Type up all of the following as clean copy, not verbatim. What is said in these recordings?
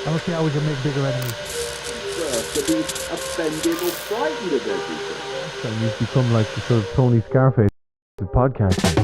I don't see how we can make bigger enemies. To be offended or frightened of everything. So you've become like the sort of Tony Scarface of podcasting.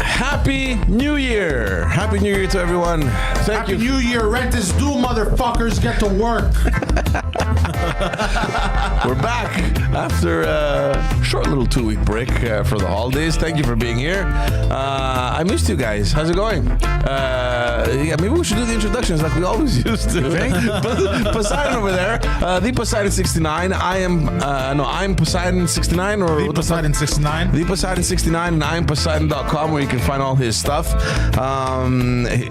Happy New Year to everyone. Happy New Year. Rent is due, motherfuckers. Get to work. We're back after a short little 2-week break for the holidays. Thank you for being here. I missed you guys. How's it going? Yeah, maybe we should do the introductions like we always used to. Poseidon over there. The Poseidon 69. I'm Poseidon 69 or the Poseidon 69. The Poseidon 69 and I'm Poseidon.com where you can find all his stuff.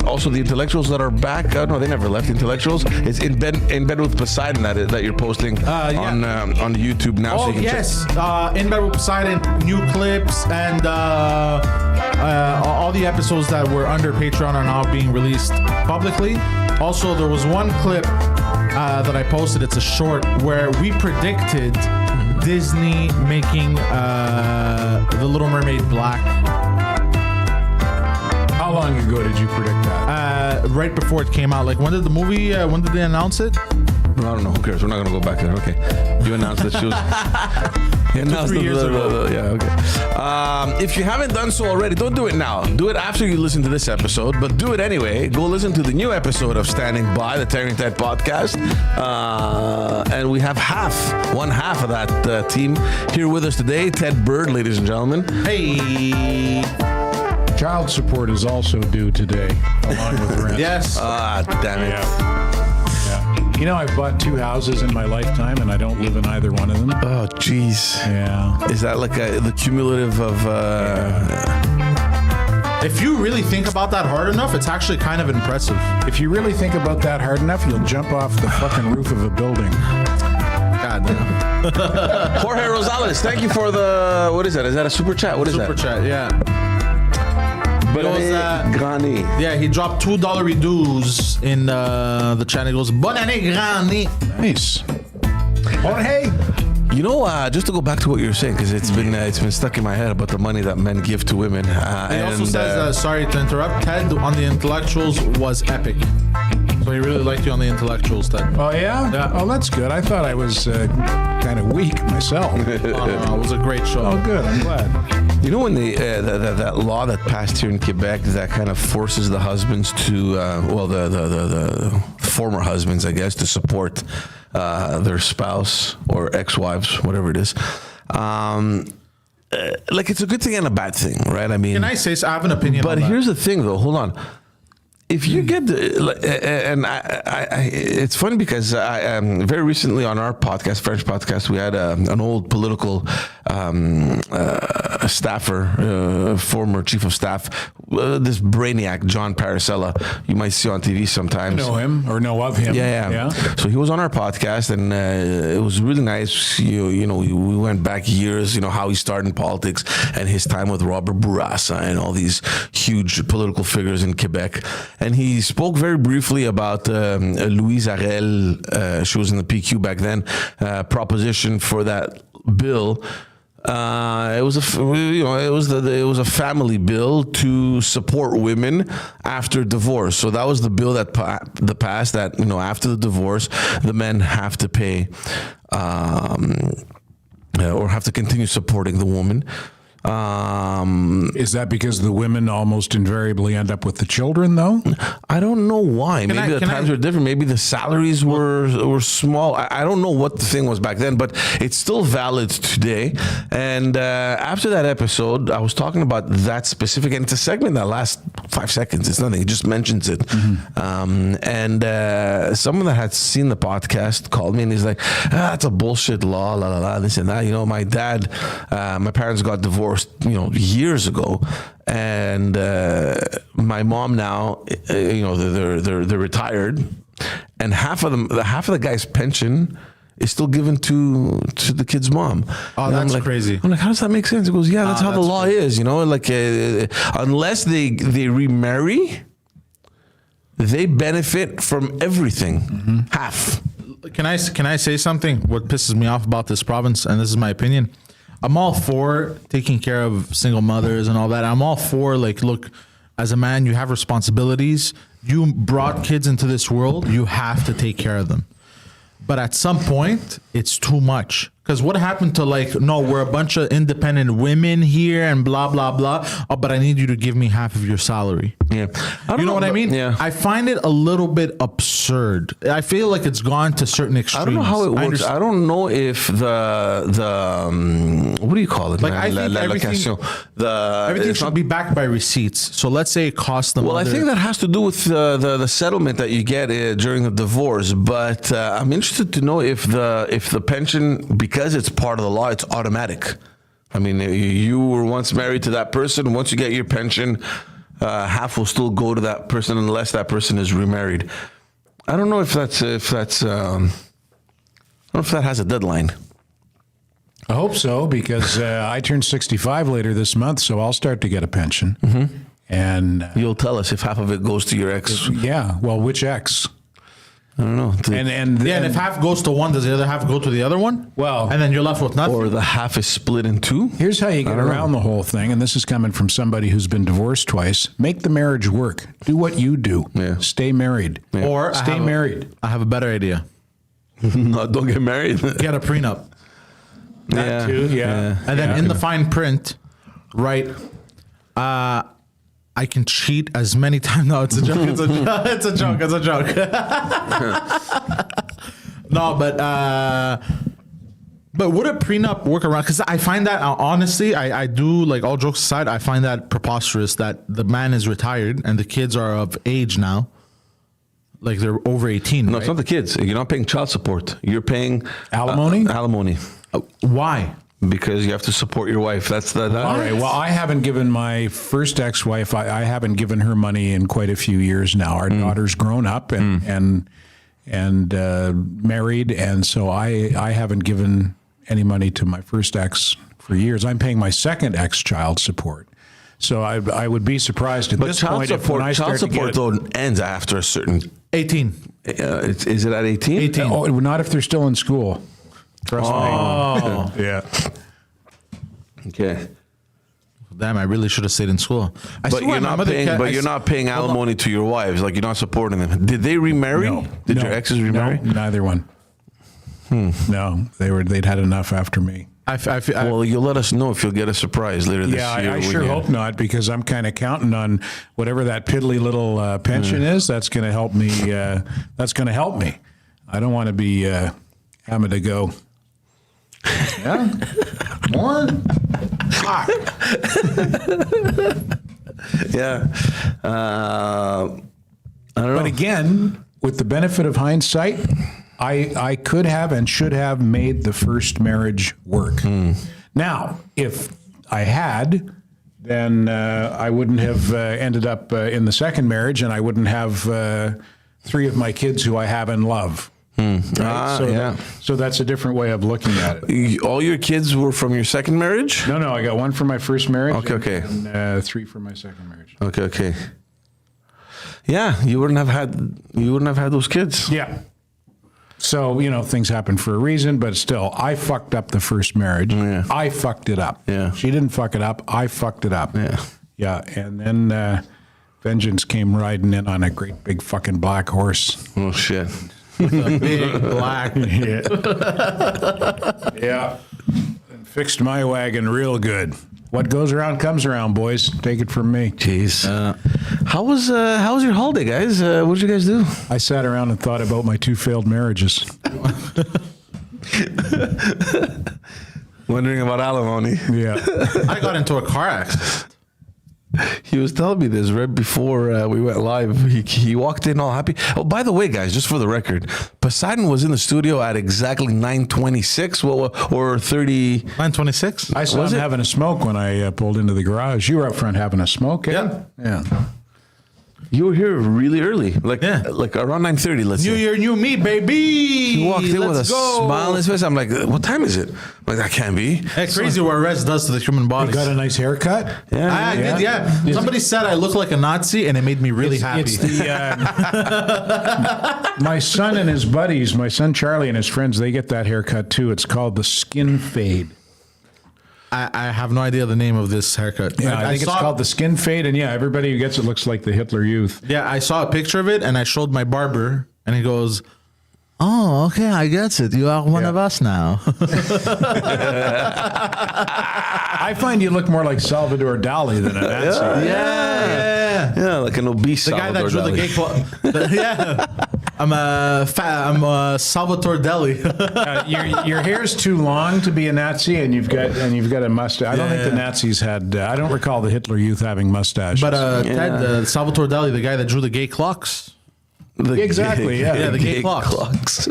Also the intellectuals that are back. No, they never left. Intellectuals. It's in bed with Poseidon that you're posting on YouTube now. Oh, so you can check. In bed with Poseidon, new clips and all the episodes that were under Patreon are now being released publicly. Also, there was one clip that I posted. It's a short where we predicted Disney making The Little Mermaid black. How long ago did you predict that? Right before it came out. Like, when did the movie, when did they announce it? I don't know. Who cares? We're not going to go back there. Okay. You announced that she was... 3 years ago. Yeah, okay. If you haven't done so already, don't do it now. Do it after you listen to this episode, but do it anyway. Go listen to the new episode of Standing By, the Tearing Ted podcast. And we have one half of that team here with us today. Ted Bird, ladies and gentlemen. Hey. Child support is also due today, along with rent. Yes. Damn it. Yeah. You know, I've bought 2 houses in my lifetime, and I don't live in either one of them. Oh, jeez. Yeah. Is that like the cumulative of... If you really think about that hard enough, it's actually kind of impressive. If you really think about that hard enough, you'll jump off the fucking roof of a building. God damn. Jorge Rosales, thank you for the... What is that? Is that a super chat? What is Super that? chat, yeah. But Granny. Yeah, he dropped $2 dues in the channel. He goes, Bonne année, Granny. Nice. Jorge. You know, just to go back to what you were saying, because it's been stuck in my head about the money that men give to women. He also says, sorry to interrupt, Ted on the intellectuals was epic. So he really liked you on the intellectuals, Ted. Oh, yeah? Yeah. Oh, that's good. I thought I was kind of weak myself. It was a great show. Oh, good. I'm glad. You know when that law that passed here in Quebec that kind of forces the husbands to, the former husbands, I guess, to support their spouse or ex-wives, whatever it is. Like, it's a good thing and a bad thing, right? I mean... Can I say so? I have an opinion But on that. here's the thing, though. Hold on. If you get it's funny because very recently on our podcast, French podcast, we had an old political staffer, former chief of staff, this brainiac, John Paracella. You might see on TV sometimes. Know him or know of him. Yeah. So he was on our podcast, and it was really nice. You know, we went back years. You know how he started in politics and his time with Robert Bourassa and all these huge political figures in Quebec. And he spoke very briefly about Louise Arel. She was in the PQ back then. Proposition for that bill. It was a family bill to support women after divorce. So that was the bill that passed. That after the divorce, the men have to pay or have to continue supporting the woman. Is that because the women almost invariably end up with the children, though? I don't know why. Maybe the times were different. Maybe the salaries were small. I don't know what the thing was back then, but it's still valid today. And after that episode, I was talking about that specific, and it's a segment that lasts 5 seconds. It's nothing. It just mentions it. And someone that had seen the podcast called me, and he's like, "That's a bullshit law, la la la, this and that." You know, my dad, my parents got divorced, years ago, and my mom now, they're retired, and half of the guy's pension is still given to the kid's mom. Oh, and that's I'm like, crazy. I'm like, how does that make sense? He goes, yeah, that's how the law is. Like unless they remarry, they benefit from everything. Half. Can I say something? What pisses me off about this province, and this is my opinion, I'm all for taking care of single mothers and all that. I'm all for, like, look, as a man, you have responsibilities. You brought kids into this world. You have to take care of them. But at some point, it's too much. Because what happened to, like, no, we're a bunch of independent women here and blah, blah, blah. Oh, but I need you to give me half of your salary. Yeah. You know what I mean? Yeah. I find it a little bit absurd. I feel like it's gone to certain extremes. I don't know how it works. I don't know if the what do you call it? Like, I think everything should be backed by receipts. So let's say it costs them. Well, I think that has to do with the settlement that you get during the divorce. But I'm interested to know if the pension, because it's part of the law, it's automatic. I mean, you were once married to that person. Once you get your pension, half will still go to that person unless that person is remarried. I don't know if that's I don't know if that has a deadline. I hope so, because I turn 65 later this month, so I'll start to get a pension. And You'll tell us if half of it goes to your ex. yeah, well, which ex? I don't know. And if half goes to one, does the other half go to the other one? Well, and then you're left with nothing. Or the half is split in two. here's how you get around the whole thing, and this is coming from somebody who's been divorced twice. Make the marriage work. Do what you do. Yeah. Stay married. Yeah. Or Stay married. I have a better idea. No, don't get married. Get a prenup. That too, yeah. And then in the fine print, write, I can cheat as many times. No, it's a joke. It's a joke. It's a joke. It's a joke. No, but would a prenup work around? Because I find that, honestly, I do, like, all jokes aside, I find that preposterous that the man is retired and the kids are of age now. Like, they're over 18. No, right? it's not the kids. You're not paying child support. You're paying Alimony? Alimony. Why? Because you have to support your wife. That's the. All right. Well, I haven't given my first ex-wife. I haven't given her money in quite a few years now. Our daughter's grown up and married, and so I haven't given any money to my first ex for years. I'm paying my second ex child support. So I would be surprised at But this child point if when I support, start to get though, ends after a certain. 18. Is it at 18? 18. Oh, not if they're still in school. Trust me. Yeah. Okay. Damn, I really should have stayed in school. But you're not paying. You're not paying alimony to your wives. Like, you're not supporting them. Did they remarry? No. Did No. your exes remarry? No, neither one. No, they'd had enough after me. Well, you'll let us know if you'll get a surprise later this year. I sure hope not, because I'm kind of counting on whatever that piddly little pension is. That's going to help me. That's going to help me. I don't want to be having to go. Yeah, more. Yeah. I don't know. But again, with the benefit of hindsight, I could have and should have made the first marriage work. Now, if I had, then I wouldn't have ended up in the second marriage, and I wouldn't have 3 of my kids who I have and love. Right? So that's a different way of looking at it. All your kids were from your second marriage? No, I got 1 from my first marriage. Okay. And 3 from my second marriage. Okay. Yeah, you wouldn't have had those kids. Yeah. So, things happen for a reason, but still, I fucked up the first marriage. Yeah. I fucked it up. Yeah. She didn't fuck it up. I fucked it up. Yeah. Yeah. And then vengeance came riding in on a great big fucking black horse. Oh shit. Big black. Yeah. Fixed my wagon real good. What goes around comes around, boys. Take it from me. Jeez. How was your holiday, guys? What did you guys do? I sat around and thought about my 2 failed marriages. Wondering about alimony. Yeah. I got into a car accident. He was telling me this right before we went live. He walked in all happy. Oh, by the way, guys, just for the record, Poseidon was in the studio at exactly 9:26 or 30. 9:26. I saw him having a smoke when I pulled into the garage. You were up front having a smoke, eh? Yeah. Yeah. You were here really early, like around 9:30. Let's New say. year, new me, baby. He walked in with a Let's go. smile on his face. I'm like, what time is it? I'm like, that can't be. Hey, crazy what rest does to the human body. Got a nice haircut? I did, yeah. Somebody said I look like a Nazi, and it made me really happy. It's the, my son and his buddies, my son Charlie and his friends, they get that haircut too. It's called the skin fade. I have no idea the name of this haircut. Yeah, I think it's called the skin fade. And yeah, everybody who gets it looks like the Hitler Youth. Yeah, I saw a picture of it, and I showed my barber, and he goes, "Oh, okay, I get it. You are one of us now." I find you look more like Salvador Dali than a Nazi. Yeah, like an obese. The guy that drew the gay club. Yeah. I'm Salvatore Deli. Your hair's too long to be a Nazi, and you've got a mustache. I don't think the Nazis had. I don't recall the Hitler Youth having mustaches. But Ted, Salvatore Dali, the guy that drew the gay clocks. Exactly. Yeah. The gay clocks.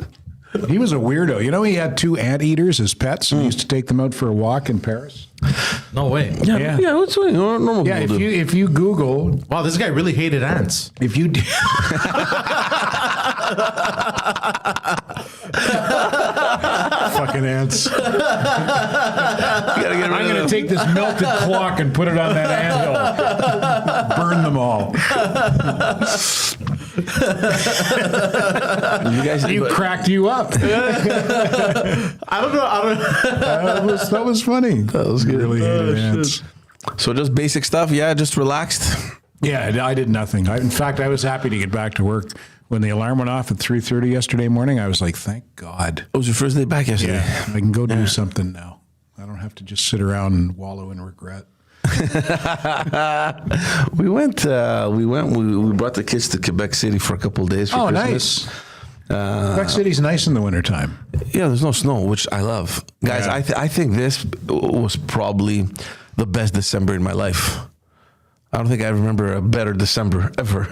He was a weirdo. You know, he had 2 anteaters as pets, and he used to take them out for a walk in Paris. No way. Yeah. What's normal? Yeah, people do. if you Google, Wow, this guy really hated ants. if you fucking ants. I'm going to take this melted clock and put it on that anthill. Burn them all. You cracked you up. I don't know. That was funny. That was good. Really hated ants. So just basic stuff. Yeah, just relaxed. Yeah, I did nothing. In fact, I was happy to get back to work. When the alarm went off at 3:30 yesterday morning, I was like, thank God. It was your first day back yesterday. Yeah, I can go do something now. I don't have to just sit around and wallow in regret. We brought the kids to Quebec City for a couple of days for Christmas. Nice. Quebec City's nice in the wintertime. Yeah, there's no snow, which I love. Guys, Yeah. I think this was probably the best December in my life. I don't think I remember a better December ever.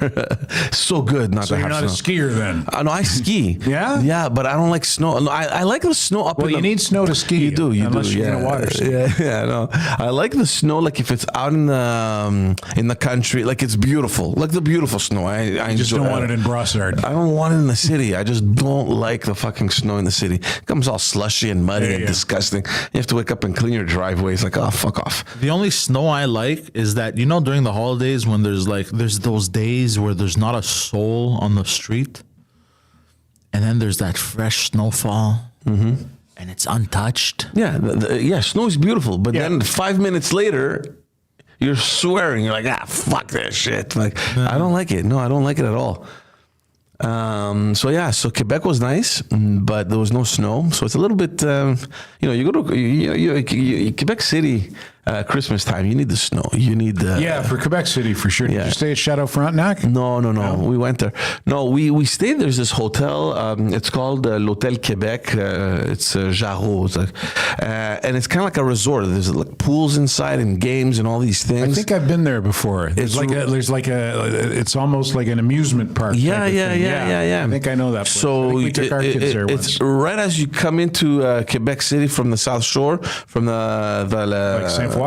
So good not So to you're have not a snow. skier then? No, I ski. Yeah? Yeah, but I don't like snow. No, I like the snow up Well, in you need snow to ski. You do, unless you're yeah. going to water ski. Yeah, no. I like the snow, like if it's out in the country, like it's beautiful, like the beautiful snow. I Just enjoy don't want it in Brossard. I don't want it in the city. I just don't like the fucking snow in the city. It comes all slushy and muddy and disgusting. You have to wake up and clean your driveway. It's like, oh, fuck off. The only snow I like is that, during the holidays when there's those days where there's not a soul on the street, and then there's that fresh snowfall, and it's untouched. Yeah, snow is beautiful, but then 5 minutes later, you're swearing. You're like, fuck that shit. Like, I don't like it. No, I don't like it at all. So Quebec was nice, but there was no snow. So it's a little bit, you go to Quebec City, Christmas time, you need the snow. You need For Quebec City, for sure. Did you stay at Chateau Frontenac? No. We went there. No, we stayed. There's this hotel. It's called l'Hôtel Québec. It's Jarreau. It's like, and it's kind of like a resort. There's like pools inside and games and all these things. I think I've been there before. It's almost like an amusement park. Yeah. I think I know that place. So I think we took our kids there once. it's right as you come into Quebec City from the South Shore, from Like Saint-Foy?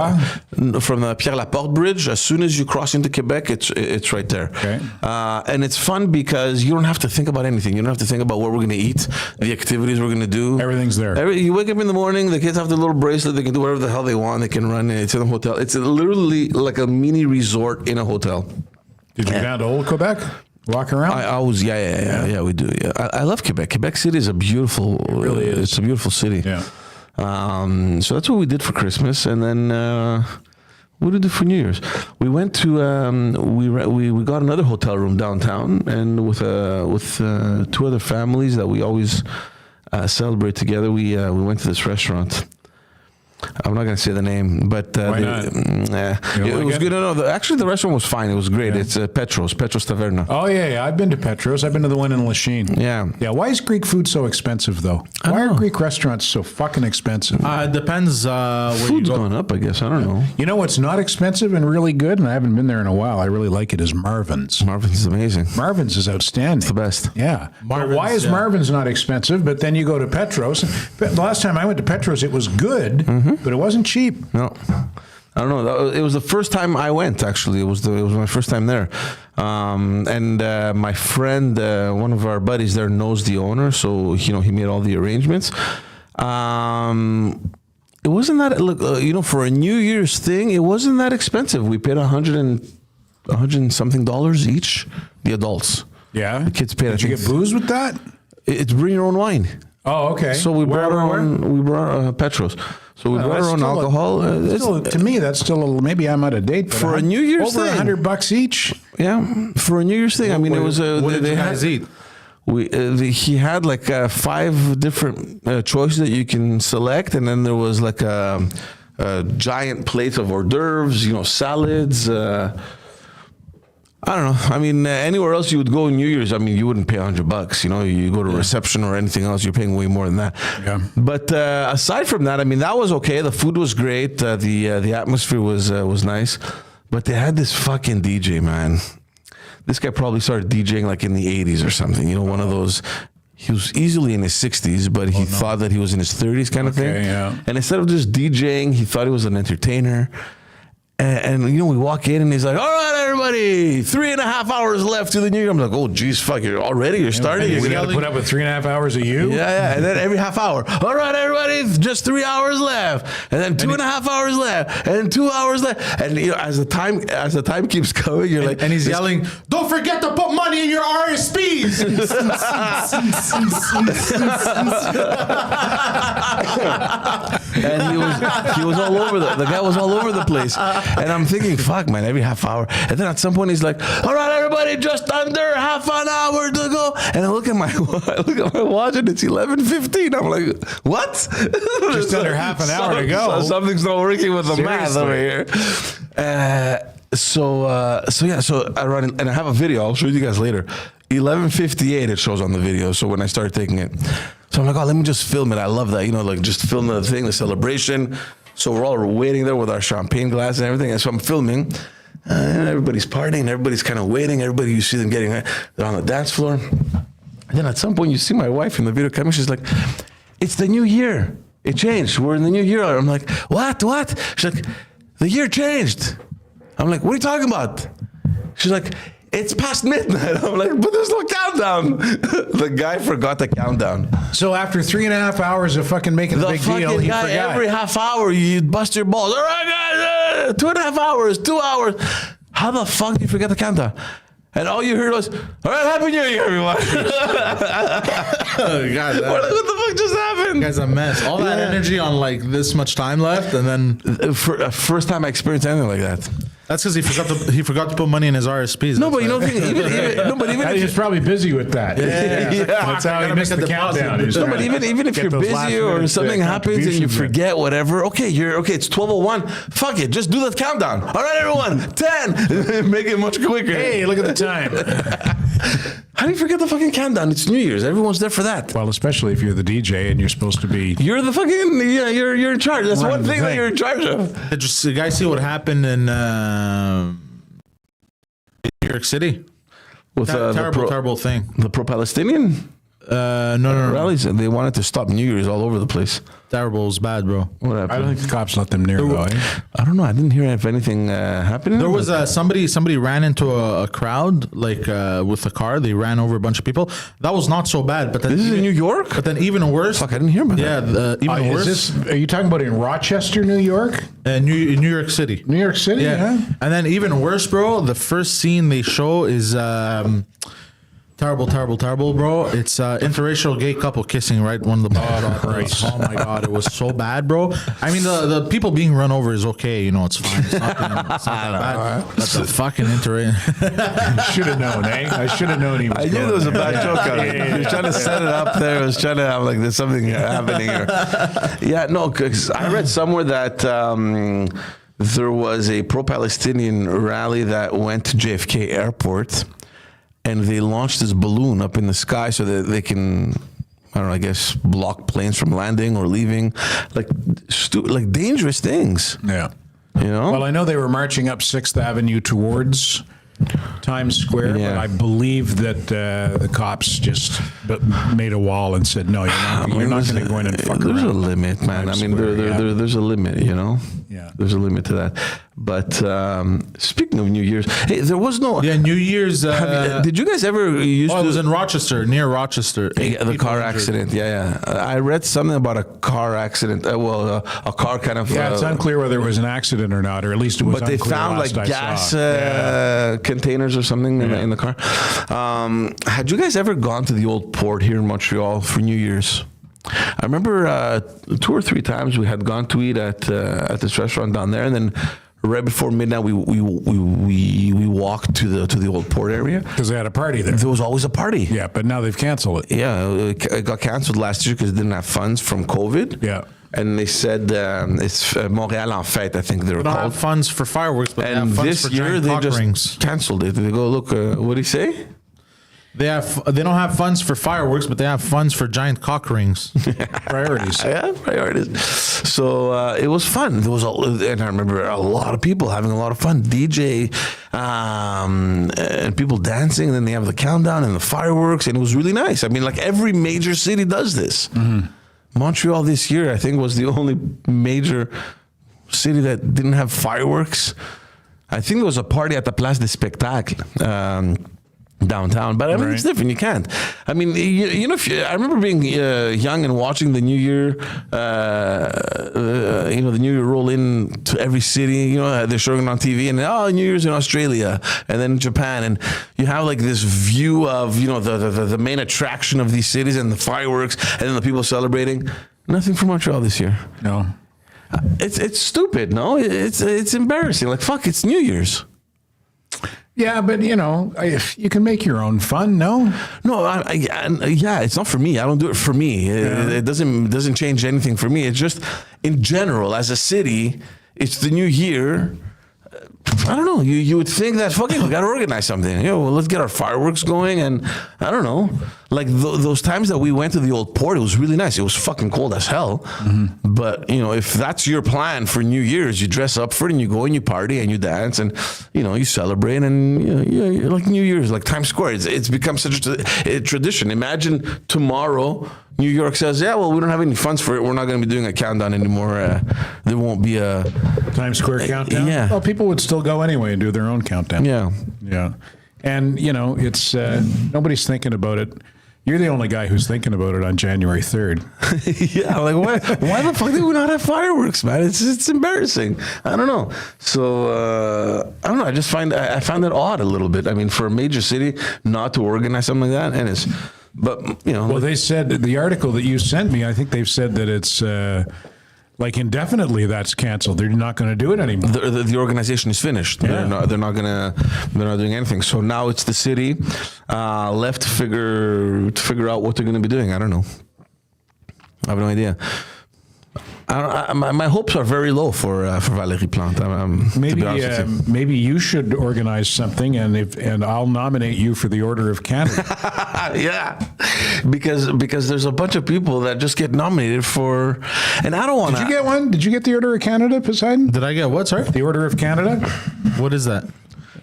from the Pierre Laporte Bridge. As soon as you cross into Quebec, it's right there. Okay. And it's fun because you don't have to think about anything. You don't have to think about what we're going to eat, the activities we're going to do. Everything's there. You wake up in the morning, the kids have their little bracelet. They can do whatever the hell they want. They can run. It's in a hotel. It's literally like a mini resort in a hotel. Did you go down to Old Quebec? Walk around? I was, we do. Yeah, I love Quebec. Quebec City is a beautiful, it really is. It's a beautiful city. Yeah. So that's what we did for Christmas, and then what did we do for New Year's? We went to we got another hotel room downtown, and with two other families that we always celebrate together. We went to this restaurant. I'm not going to say the name, but Why not? it was good. No, actually, the restaurant was fine. It was great. It's Petros Taverna. Oh, yeah. I've been to Petros. I've been to the one in Lachine. Yeah. Yeah. Why is Greek food so expensive, though? Why are Greek restaurants so fucking expensive? It depends where you Food's go. going up, I guess. I don't know. You know what's not expensive and really good, and I haven't been there in a while. I really like it, is Marvin's. Marvin's is amazing. Marvin's is outstanding. It's the best. Yeah. But why Marvin's, is Marvin's not expensive? But then you go to Petros. The last time I went to Petros, it was good, but it wasn't cheap. No, I don't know. It was the first time I went. Actually, it was my first time there. And my friend, one of our buddies there, knows the owner, so he made all the arrangements. It wasn't that for a New Year's thing. It wasn't that expensive. We paid $100 and something each. The adults. Yeah. The kids paid. Did you get booze with that? It's bring your own wine. Oh, okay. So we brought our own. We brought Petros. So we brought our own alcohol. To me, that's still maybe I'm out of date. But For a New Year's over thing. $100 each. Yeah, for a New Year's thing. I mean, it was What did you guys eat? He had like 5 different choices that you can select, and then there was like a giant plate of hors d'oeuvres, salads. I don't know. I mean, anywhere else you would go in New Year's, I mean, you wouldn't pay $100. You go to reception or anything else, you're paying way more than that. Yeah. But aside from that, I mean, that was okay. The food was great. The atmosphere was nice. But they had this fucking DJ, man. This guy probably started DJing like in the 80s or something. One of those. He was easily in his 60s, but he thought that he was in his 30s kind of thing. Yeah. And instead of just DJing, he thought he was an entertainer. And we walk in and he's like, all right, everybody, 3.5 hours left to the New Year. I'm like, oh, geez, fuck, you're starting? We You're got to put up with 3.5 hours of you? Yeah. And then every half hour, all right, everybody, just 3 hours left. And then 2.5 hours left. And then 2 hours left. And as the time keeps coming, you're like, And he's yelling, "Don't forget to put money in your RSPs." and he was all over the guy was all over the place. And I'm thinking, fuck, man, every half hour. And then at some point he's like, all right, everybody, just under half an hour to go. And I look at my watch and it's 11:15. I'm like, what? Just under half an hour to go. Something's not working with the math over here. So I run in, and I have a video. I'll show you guys later. 11:58 it shows on the video. So when I started taking it, so I'm like, oh, let me just film it. I love that, like just film the thing, the celebration. So we're all waiting there with our champagne glass and everything. And so I'm filming, and everybody's partying. Everybody's kind of waiting. Everybody, you see them they're on the dance floor. And then at some point, you see my wife in the video coming. She's like, it's the new year. It changed. We're in the new year. I'm like, what? She's like, the year changed. I'm like, what are you talking about? She's like, it's past midnight. I'm like, but there's no countdown. The guy forgot the countdown. So after 3.5 hours of fucking making a big deal, he guy, forgot. every half hour, you bust your balls. All right, guys, 2.5 hours, 2 hours. How the fuck do you forget the countdown? And all you heard was, all right, Happy New Year, everyone. God, what the fuck just happened? guy's a mess. All that energy on like this much time left, and then For first time I experienced anything like that. that's because he forgot to put money in his RSPs. No, but you don't think even if He's probably busy with that. Yeah. That's how he Gotta missed make the a deposit. countdown. He's No, trying but to even if get you're those busy last or minute, something happens and you contributions in. forget whatever, okay, it's 12:01. Fuck it, just do the countdown. All right, everyone, 10. Make it much quicker. Hey, look at the time. How do you forget the fucking countdown? It's New Year's. Everyone's there for that. Well, especially if you're the DJ and you're supposed to be. You're the fucking you're in charge. That's Running one the thing that thing. you're in charge of. Did you guys see what happened in New York City? With Terrible thing. the pro-Palestinian No. rallies, and they wanted to stop New Year's all over the place. Terrible. It was bad, bro. What happened? I don't think the cops let them near, though. I don't know. I didn't hear if anything happened. There was somebody ran into a crowd like with a car. They ran over a bunch of people. That was not so bad. But then This is in New York? But then even worse. Fuck, I didn't hear about Yeah, that. even worse. Are you talking about in Rochester, New York? New York City. New York City, Yeah. huh? And then even worse, bro. The first scene they show is Terrible, bro. It's interracial gay couple kissing right one of the bars. Oh my god, it was so bad, bro. I mean, the people being run over is okay, it's fine. It's not that bad. But the fucking Should have known, eh? I should have known he was. I knew there was a bad joke. He was trying to set it up there. I was trying to have like there's something happening here. Yeah, no, because I read somewhere that there was a pro-Palestinian rally that went to JFK Airport. And they launched this balloon up in the sky so that they can, I don't know, I guess, block planes from landing or leaving, like dangerous things. Yeah. Well, I know they were marching up 6th Avenue towards Times Square, but I believe that the cops just made a wall and said, "No, you're not going to go in and fuck around." There's a limit, man. I mean, there's a limit, Yeah. There's a limit to that. But speaking of New Year's, hey, there was no. Yeah, New Year's. Did you guys ever use? It was in Rochester, near Rochester. The car accident. Yeah. I read something about a car accident. A car kind of. Yeah, it's unclear whether it was an accident or not, or at least it was. But they unclear found like last I gas containers or something in the car. Had you guys ever gone to the old port here in Montreal for New Year's? I remember 2 or 3 times we had gone to eat at this restaurant down there, and then right before midnight we walked to the old port area because they had a party there. There was always a party. Yeah, but now they've canceled it. Yeah, it got canceled last year because it didn't have funds from COVID. Yeah. And they said it's Montreal en fête, I think they were They don't called. have funds for fireworks, but they have And funds this for year giant they cock just rings. canceled it. They go, look, what did he say? They don't have funds for fireworks, but they have funds for giant cock rings. Priorities. Yeah, priorities. So it was fun. There was and I remember a lot of people having a lot of fun. DJ and people dancing. And then they have the countdown and the fireworks, and it was really nice. I mean, like every major city does this. Mm-hmm. Montreal this year, I think, was the only major city that didn't have fireworks. I think there was a party at the Place des Spectacles. Downtown, but I mean it's different. You can't. I mean, I remember being young and watching the New Year, the New Year roll in to every city. They're showing it on TV, and New Year's in Australia, and then Japan, and you have like this view of the main attraction of these cities and the fireworks, and then the people celebrating. Nothing from Montreal this year. No, it's stupid. No, it's embarrassing. Like fuck, it's New Year's. Yeah, but you can make your own fun. No, it's not for me. I don't do it for me. It doesn't change anything for me. It's just in general, as a city, it's the new year. I don't know. You would think that fucking we got to organize something. Let's get our fireworks going, and I don't know. Like those times that we went to the old port, it was really nice. It was fucking cold as hell. Mm-hmm. But if that's your plan for New Year's, you dress up for it and you go and you party and you dance and you celebrate and like New Year's, like Times Square. It's become such a tradition. Imagine tomorrow New York says, yeah, well, we don't have any funds for it. We're not going to be doing a countdown anymore. There won't be a Times Square countdown. Yeah. Well, people would still go anyway and do their own countdown. Yeah. Yeah. And, it's nobody's thinking about it. You're the only guy who's thinking about it on January 3rd. Yeah, like why the fuck do we not have fireworks, man? It's embarrassing. I don't know. So I don't know. I found it odd a little bit. I mean, for a major city not to organize something like that, and it's. But well, they said the article that you sent me. I think they've said that it's like indefinitely that's canceled. They're not going to do it anymore. The organization is finished. Yeah. They're not doing anything. So now it's the city left to figure out what they're going to be doing. I don't know. I have no idea. My hopes are very low for Valérie Plante. Maybe you should organize something, and I'll nominate you for the Order of Canada. Yeah, because there's a bunch of people that just get nominated for, and I don't want to. Did you get one? Did you get the Order of Canada, Poseidon? Did I get what? Sorry, the Order of Canada. What is that?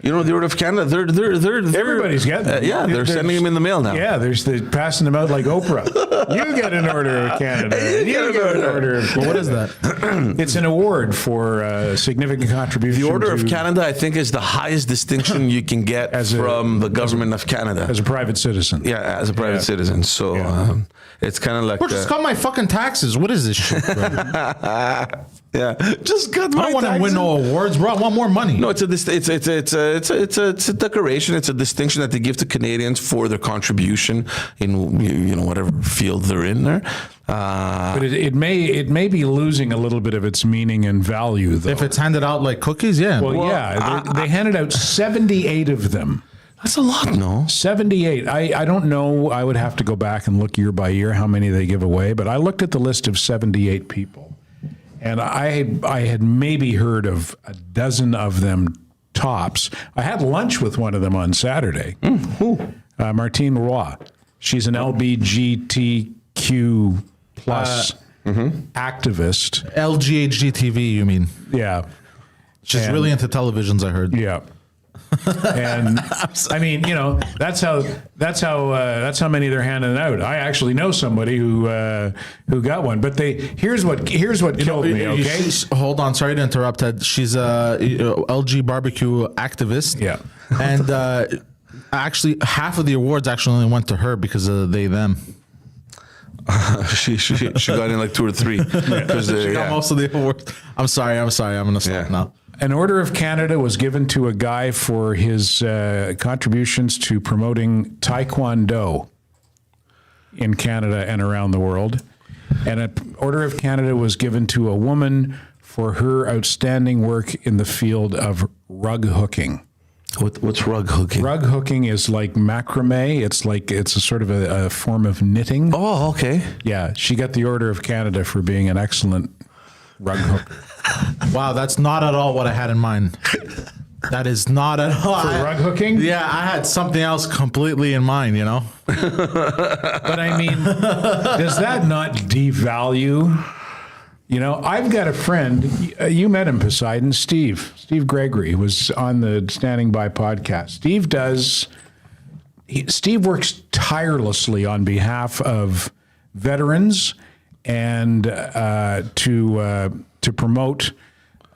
The Order of Canada, they're everybody's getting them. They're sending them in the mail now. Yeah, they're passing them out like Oprah. You get an Order of Canada. You get an Order of Canada. What is that? It's an award for significant contribution. The Order of Canada, I think, is the highest distinction you can get from the government of Canada. As a private citizen. Yeah, as a private citizen. So it's kind of like... Just cut my fucking taxes. What is this shit, bro? Yeah, just cut my I don't want to taxes. win no awards, bro. I want more money. No, it's a decoration. It's a distinction that they give to Canadians for their contribution in whatever field they're in there. But it may be losing a little bit of its meaning and value, though. If it's handed out like cookies, yeah. Well, yeah, they handed out 78 of them. That's a lot, no? 78. I don't know. I would have to go back and look year by year how many they give away, but I looked at the list of 78 people, and I had maybe heard of a dozen of them tops. I had lunch with one of them on Saturday. Martine Roy. She's an LBGTQ plus activist. LGHGTV, you mean? Yeah. She's really into televisions, I heard. Yeah. And I mean, that's how many they're handing out. I actually know somebody who got one, but here's what killed me. Okay, hold on, sorry to interrupt, Ted. She's a LG barbecue activist. Yeah, and actually, half of the awards actually only went to her because of they them. She got in like 2 or 3 because She got most of the awards. I'm sorry. I'm gonna stop now. An Order of Canada was given to a guy for his contributions to promoting Taekwondo in Canada and around the world. And an Order of Canada was given to a woman for her outstanding work in the field of rug hooking. What's rug hooking? Rug hooking is like macrame. It's a sort of a form of knitting. Oh, okay. Yeah, she got the Order of Canada for being an excellent rug hooker. Wow, that's not at all what I had in mind. That is not at all. For rug hooking? Yeah, I had something else completely in mind, But I mean, does that not devalue? I've got a friend, you met him, Poseidon, Steve Gregory, who was on the Standing By podcast. Steve works tirelessly on behalf of veterans and to promote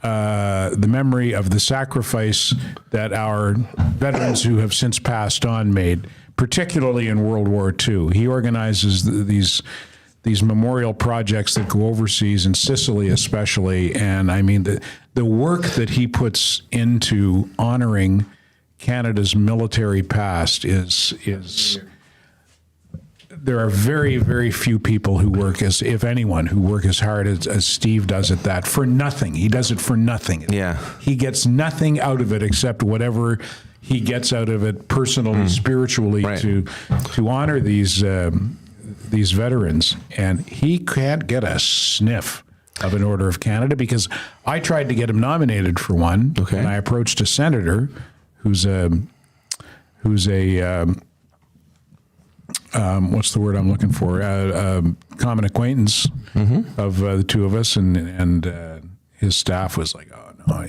the memory of the sacrifice that our veterans who have since passed on made, particularly in World War II. He organizes these memorial projects that go overseas, in Sicily especially, and I mean the work that he puts into honoring Canada's military past is there are very, very few people who work if anyone, who work as hard as Steve does at that for nothing. He does it for nothing. Yeah. He gets nothing out of it except whatever he gets out of it personally, spiritually, Right. to honor these veterans. And he can't get a sniff of an Order of Canada because I tried to get him nominated for one. Okay. And I approached a senator who's a what's the word I'm looking for? Common acquaintance of the two of us, and his staff was like, "Oh no,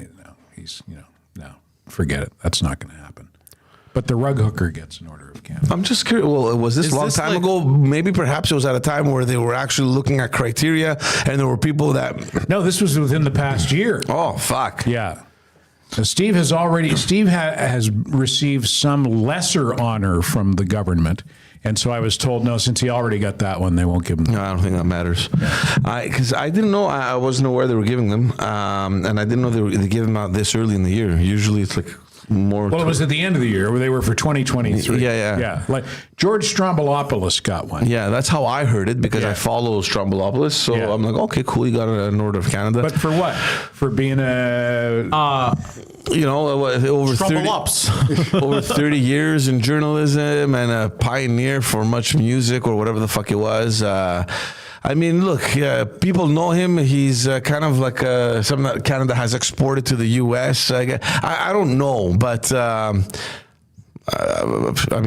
he's no, forget it. That's not going to happen." But the rug hooker gets an Order of Canada. I'm just curious. Well, was this a long time ago? Maybe perhaps it was at a time where they were actually looking at criteria, and there were people that. No, this was within the past year. Oh fuck! Yeah. So Steve has received some lesser honor from the government. And so I was told, no, since he already got that one, they won't give him. No, I don't think that matters. Because I didn't know, I wasn't aware they were giving them, and I didn't know they give them out this early in the year. Usually it's like more. Well, it was at the end of the year where they were for 2023. Yeah. Like George Strombolopoulos got one. Yeah, that's how I heard it because I follow Strombolopoulos. So Yeah. I'm like, okay, cool, you got an Order of Canada. But for what? For being over 30 years in journalism and a pioneer for much music or whatever the fuck it was. I mean, look, people know him. He's kind of like something that Canada has exported to the U.S. I don't know, but I mean,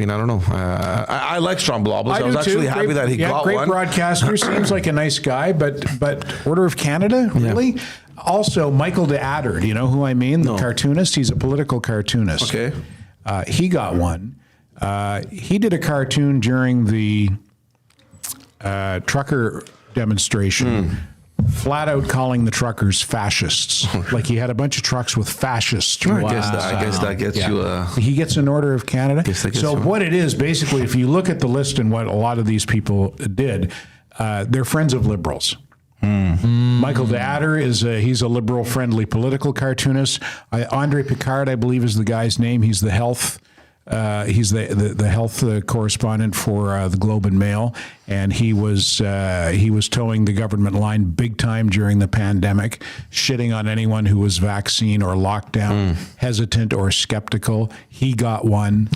I don't know. I like Strombolopoulos. I was actually happy that he got great one. Great broadcaster. Seems like a nice guy, but Order of Canada, really? Yeah. Also, Michael de Adder, do you know who I mean? The cartoonist. He's a political cartoonist. Okay. He got one. He did a cartoon during the trucker demonstration, flat out calling the truckers fascists. Like he had a bunch of trucks with fascists. I guess that gets you. He gets an Order of Canada. So what it is, basically, if you look at the list and what a lot of these people did, they're friends of liberals. Michael Datter he's a liberal-friendly political cartoonist. Andre Picard, I believe, is the guy's name. He's the health. He's the health correspondent for the Globe and Mail, and he was towing the government line big time during the pandemic, shitting on anyone who was vaccine or lockdown hesitant or skeptical. He got one.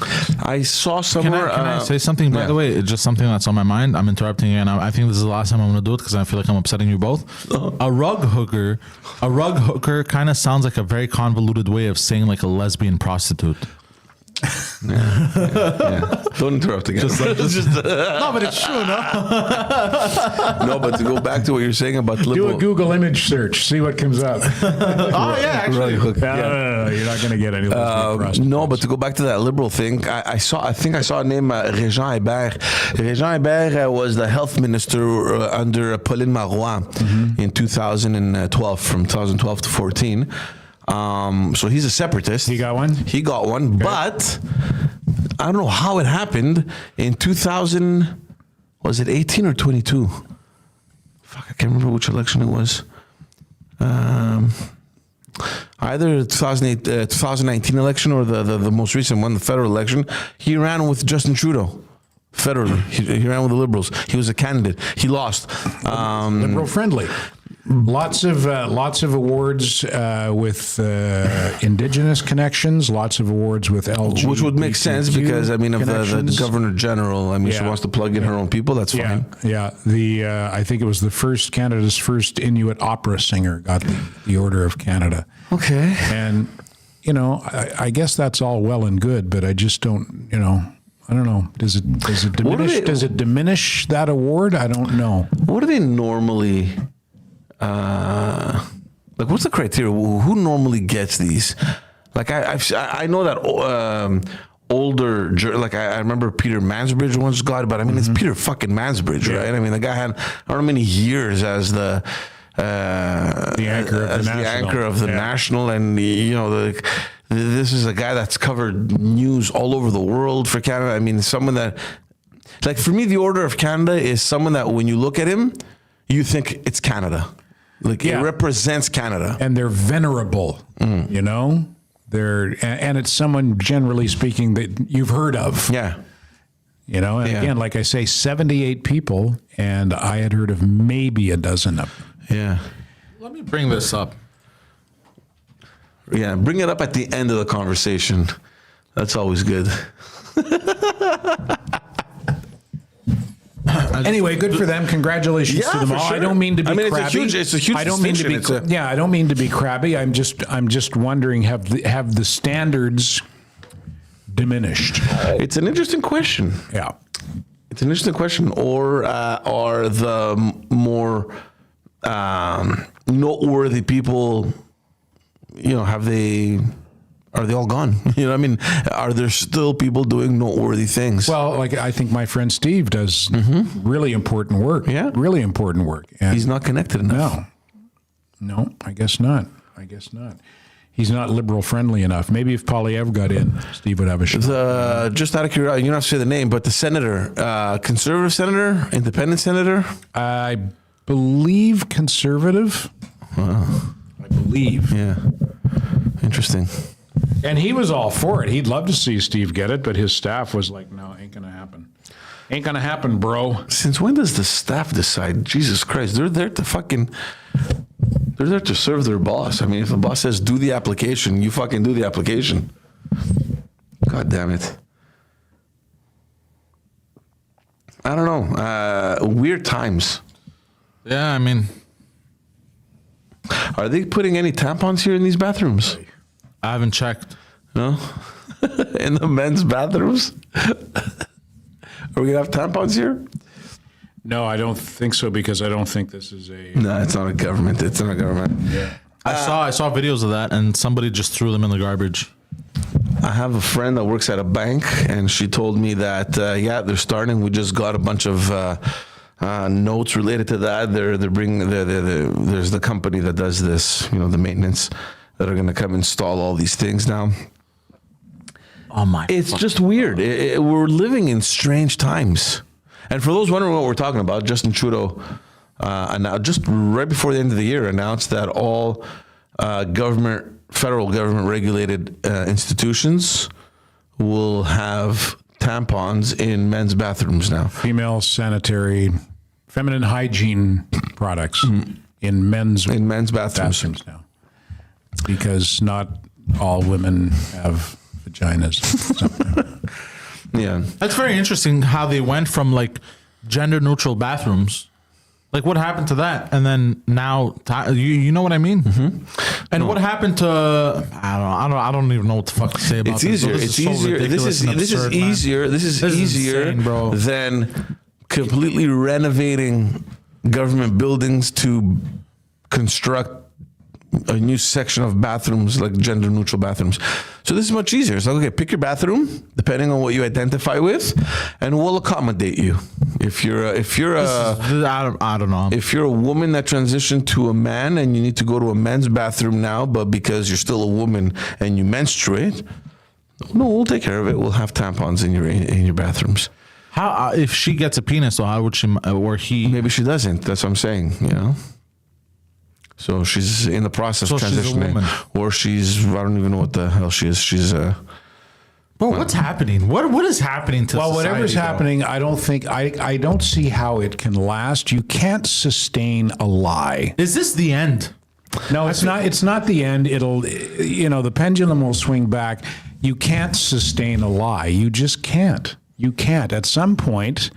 I saw somewhere. Can I say something? By the way, it's just something that's on my mind. I'm interrupting you, and I think this is the last time I'm going to do it because I feel like I'm upsetting you both. A rug hooker kind of sounds like a very convoluted way of saying like a lesbian prostitute. Yeah. Don't interrupt again. No, but it's true, no? No, but to go back to what you're saying about Do liberal. a Google image search. See what comes up. Oh, yeah, actually. No, you're not going to get any. No, but to go back to that liberal thing, I think I saw a name, Régent Hébert. Régent Hébert was the health minister under Pauline Marois in 2012, from 2012 to 14. So he's a separatist. He got one? He got one, okay. But I don't know how it happened in 2000, was it 18 or 22? Fuck, I can't remember which election it was. Either 2019 election or the most recent one, the federal election. He ran with Justin Trudeau. Federally, he ran with the Liberals. He was a candidate. He lost. Liberal friendly. Lots of awards with Indigenous connections. Lots of awards with LGBT, which would make sense because I mean, of the Governor General. I mean, she wants to plug in her own people. That's fine. Yeah. I think it was Canada's first Inuit opera singer got the Order of Canada. Okay. And I guess that's all well and good, but I just don't. I don't know. Does it diminish? Does it diminish that award? I don't know. What do they normally? Like, what's the criteria? Who normally gets these? Like, I know that older, like I remember Peter Mansbridge once got it, but I mean, it's Peter fucking Mansbridge, right? I mean, the guy had I don't know how many years as the anchor of the National, and this is a guy that's covered news all over the world for Canada. I mean, someone that, like, for me, the Order of Canada is someone that when you look at him, you think it's Canada. Like, it represents Canada. And they're venerable, and it's someone, generally speaking, that you've heard of. Yeah. And again, like I say, 78 people, and I had heard of maybe a dozen of them. Yeah. Let me bring this up. Yeah, bring it up at the end of the conversation. That's always good. Anyway, good for them. Congratulations to them all. Sure. I don't mean to be crabby. It's a huge I don't mean to be. I don't mean to be crabby. I'm just wondering, have the standards diminished? It's an interesting question. Yeah, it's an interesting question. Or are the more noteworthy people? Are they all gone? I mean, are there still people doing noteworthy things? Well, like I think my friend Steve does really important work. Yeah. Really important work. And he's not connected enough. No, I guess not. He's not liberal friendly enough. Maybe if Polyev got in, Steve would have a shot. Just out of curiosity, you don't have to say the name, but the senator, conservative senator, independent senator? I believe conservative. Wow. I believe. Yeah. Interesting. And he was all for it. He'd love to see Steve get it, but his staff was like, no, ain't going to happen. Ain't going to happen, bro. Since when does the staff decide? Jesus Christ. They're there to serve their boss. I mean, if the boss says do the application, you fucking do the application. God damn it. I don't know. Weird times. Yeah, I mean. Are they putting any tampons here in these bathrooms? I haven't checked. No? In the men's bathrooms? Are we going to have tampons here? No, I don't think so, because I don't think this is a... No, it's not a government. It's not a government. Yeah. I saw videos of that, and somebody just threw them in the garbage. I have a friend that works at a bank, and she told me that, they're starting. We just got a bunch of... notes related to that. They're bringing there's the company that does this, the maintenance, that are going to come install all these things now. Oh my! It's just weird. We're living in strange times. And for those wondering what we're talking about, Justin Trudeau just right before the end of the year, announced that all federal government regulated institutions will have tampons in men's bathrooms now. Female sanitary, feminine hygiene products in men's bathrooms now, because not all women have vaginas. Yeah, That's very interesting how they went from like gender neutral bathrooms. Like what happened to that? And then now, you know what I mean? Mm-hmm. And what happened to, I don't even know what the fuck to say about it's this. easier. This It's is so easier. ridiculous and This is absurd, man. easier. This is easier insane, bro. than completely renovating government buildings to construct a new section of bathrooms, like gender neutral bathrooms. So this is much easier. It's like, okay, pick your bathroom depending on what you identify with, and we'll accommodate you. If you're I don't know. if you're a woman that transitioned to a man and you need to go to a men's bathroom now, but because you're still a woman and you menstruate, no, we'll take care of it. We'll have tampons in your bathrooms. How if she gets a penis, though, how would she or he? Maybe she doesn't. That's what I'm saying. You know. So she's in the process of she's a transitioning, woman. or I don't even know what the hell she is. She's Bro, what's happening? What is happening to society, whatever's bro? happening, I don't see how it can last. You can't sustain a lie. Is this the end? No, it's not. It's not the end. It'll, the pendulum will swing back. You can't sustain a lie. You just can't. You can't. At some point,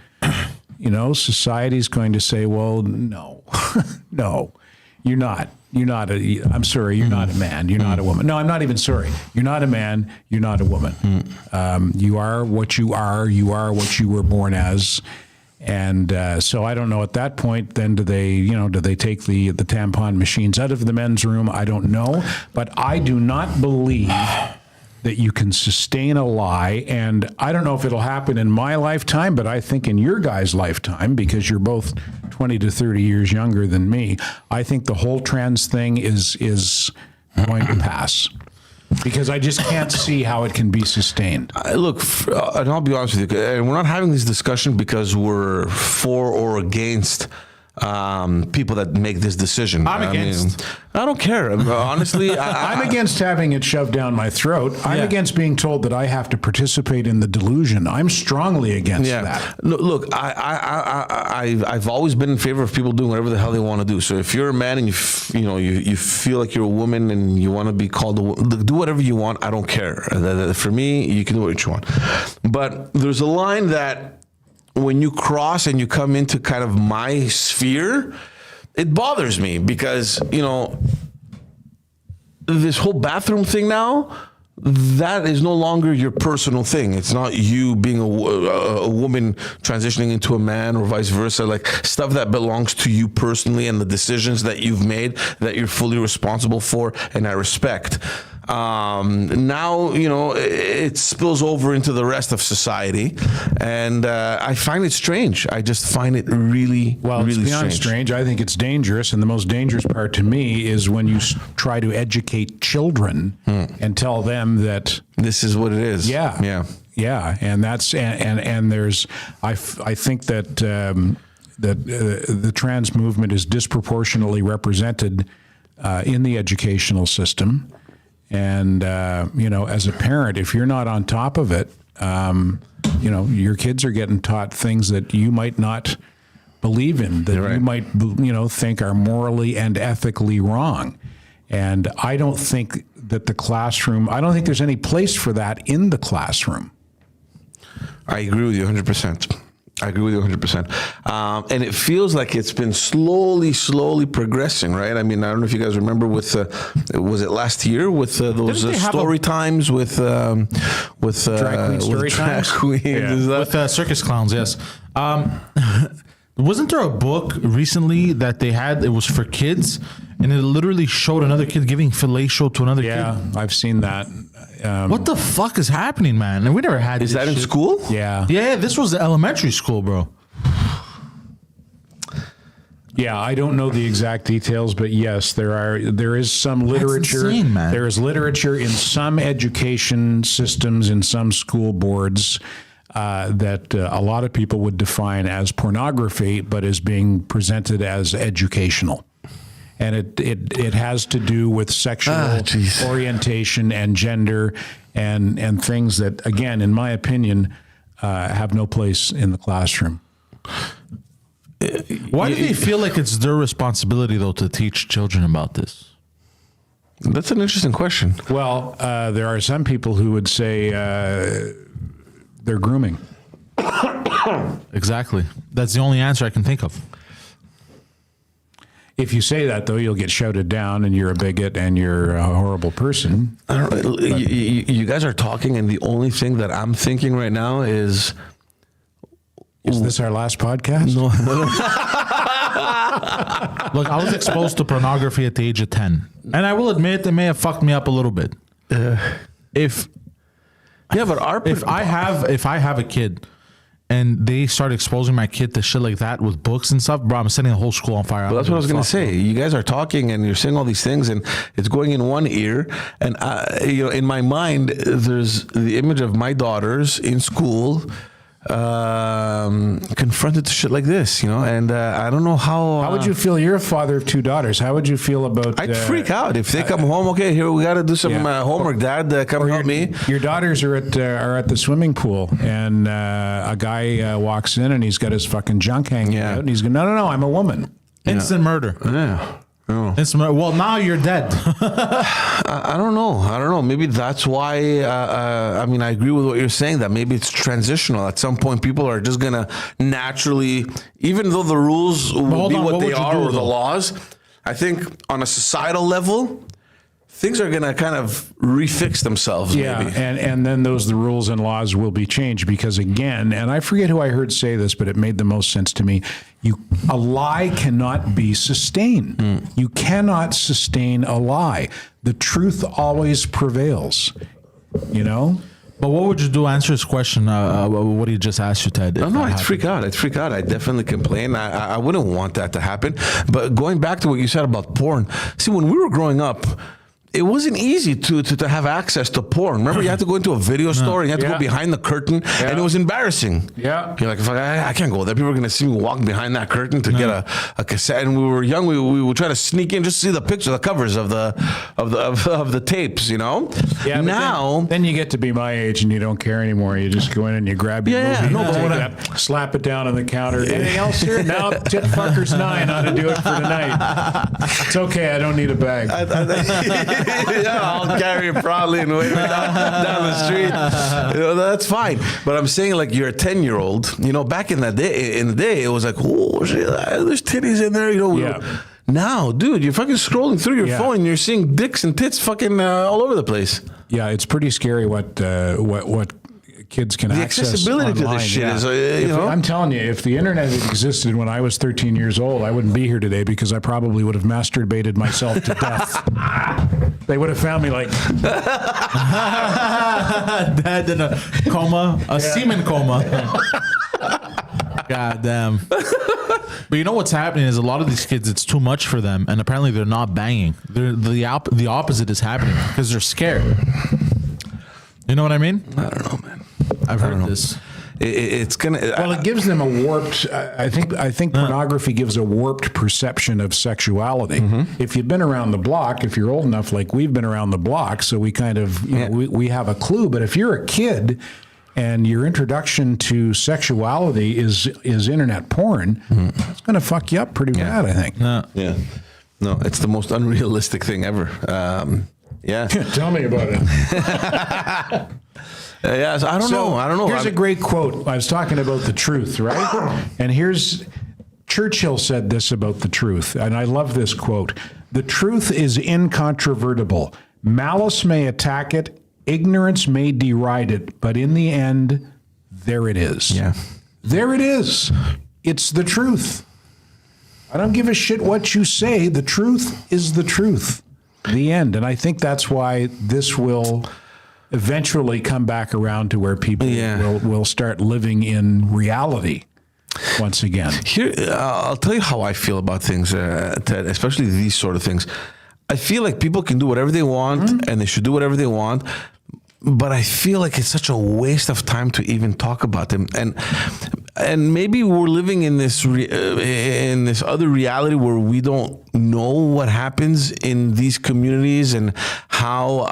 society's going to say, well, no, no, you're not. I'm sorry, you're not a man. You're not a woman. No, I'm not even sorry. You're not a man. You're not a woman. You are what you are. You are what you were born as. And so I don't know at that point, then do they take the tampon machines out of the men's room? I don't know. But I do not believe that you can sustain a lie. And I don't know if it'll happen in my lifetime, but I think in your guys' lifetime, because you're both 20 to 30 years younger than me, I think the whole trans thing is going to pass. Because I just can't see how it can be sustained. Look, and I'll be honest with you, and we're not having this discussion because we're for or against people that make this decision. I'm against. I don't care. Honestly, I'm against having it shoved down my throat. I'm against being told that I have to participate in the delusion. I'm strongly against that. Look, I've always been in favor of people doing whatever the hell they want to do. So if you're a man and you feel like you're a woman and you want to be called a woman, do whatever you want. I don't care. For me, you can do what you want. But there's a line that when you cross and you come into kind of my sphere, it bothers me because, this whole bathroom thing now, that is no longer your personal thing. It's not you being a woman transitioning into a man or vice versa, like stuff that belongs to you personally and the decisions that you've made that you're fully responsible for and I respect. Now, it spills over into the rest of society, and I find it strange. I just find it really, it's beyond strange. I think it's dangerous, and the most dangerous part to me is when you try to educate children and tell them that this is what it is. Yeah, and that's and there's I think that the trans movement is disproportionately represented in the educational system. And, as a parent, if you're not on top of it, your kids are getting taught things that you might not believe in, that you might, think are morally and ethically wrong. And I don't think that I don't think there's any place for that in the classroom. I agree with you 100%. I agree with you 100%. And it feels like it's been slowly progressing, right? I mean, I don't know if you guys remember was it last year with those story times with drag queen story times? Queens, with circus clowns, yes. Wasn't there a book recently that they had? It was for kids, and it literally showed another kid giving fellatio to another kid. Yeah, I've seen that. What the fuck is happening, man? And we never had. Is that in school? Yeah. Yeah, this was the elementary school, bro. Yeah, I don't know the exact details, but yes, there is some literature. That's insane, man. There is literature in some education systems, in some school boards, that a lot of people would define as pornography, but is being presented as educational. And it has to do with sexual orientation and gender and things that, again, in my opinion, have no place in the classroom. Why do they feel like it's their responsibility, though, to teach children about this? That's an interesting question. Well, there are some people who would say they're grooming. Exactly. That's the only answer I can think of. If you say that, though, you'll get shouted down and you're a bigot and you're a horrible person. I don't know. You guys are talking, and the only thing that I'm thinking right now is this our last podcast? no. Look, I was exposed to pornography at the age of 10. And I will admit, it may have fucked me up a little bit. If I have a kid and they start exposing my kid to shit like that with books and stuff, bro, I'm setting the whole school on fire. Well, that's what I was going to say. You guys are talking and you're saying all these things, and it's going in one ear. And in my mind, there's the image of my daughters in school confronted to shit like this, and I don't know how would you feel? You're a father of two daughters. How would you feel about I'd freak out if they come home. Okay, here we got to do some homework, Dad, come help me. Your daughters are at the swimming pool, and a guy walks in and he's got his fucking junk hanging out, and he's going, no, I'm a woman. Instant murder. Yeah. Oh. Well, now you're dead. I don't know. Maybe that's why. I agree with what you're saying. That maybe it's transitional. At some point, people are just gonna naturally, even though the rules will be what they are or the laws. I think on a societal level, things are gonna kind of refix themselves. Yeah, maybe. and then the rules and laws will be changed because, again, and I forget who I heard say this, but it made the most sense to me. A lie cannot be sustained. You cannot sustain a lie. The truth always prevails. But what would you do? Answer his question. What he just asked you, Ted. No, I'd freak out. I'd definitely complain. I wouldn't want that to happen. But going back to what you said about porn, see, when we were growing up, it wasn't easy to have access to porn. Remember, you had to go into a video store and you had to go behind the curtain, and it was embarrassing. Yeah. You're like, I can't go there. People are going to see me walk behind that curtain to get a cassette. And we were young. We would try to sneak in just to see the picture, the covers of the tapes, Yeah, now then you get to be my age and you don't care anymore. You just go in and you grab your movie, slap it down on the counter. Anything else here? No, Tit Fucker's 9 ought to do it for tonight. It's okay. I don't need a bag. I'll carry it proudly and wave it down the street. That's fine. But I'm saying, like, you're a 10-year-old. Back in the day, it was like, oh, shit, there's titties in there. Now, dude, you're fucking scrolling through your phone and you're seeing dicks and tits fucking all over the place. Yeah, it's pretty scary what kids can access. The accessibility online. to this shit is, I'm telling you, if the internet had existed when I was 13 years old, I wouldn't be here today because I probably would have masturbated myself to death. They would have found me like dead in a coma, semen coma. God damn. But you know what's happening is a lot of these kids, it's too much for them, and apparently they're not banging. The opposite is happening because they're scared. You know what I mean? I don't know, man. I've heard this. It's gonna. Well, it gives them a warped. I think pornography gives a warped perception of sexuality. Mm-hmm. If you've been around the block, if you're old enough, like we've been around the block, so we kind of we have a clue. But if you're a kid and your introduction to sexuality is internet porn, it's going to fuck you up pretty bad, I think. No, it's the most unrealistic thing ever. Tell me about it. So I don't know. Here's a great quote. I was talking about the truth, right? And Churchill said this about the truth, and I love this quote. The truth is incontrovertible. Malice may attack it, ignorance may deride it, but in the end, there it is. Yeah. There it is. It's the truth. I don't give a shit what you say. The truth is the truth. The end. And I think that's why this will eventually come back around to where people will start living in reality once again. Here, I'll tell you how I feel about things, Ted, especially these sort of things. I feel like people can do whatever they want and they should do whatever they want. but I feel like it's such a waste of time to even talk about them. And maybe we're living in this other reality where we don't know what happens in these communities and how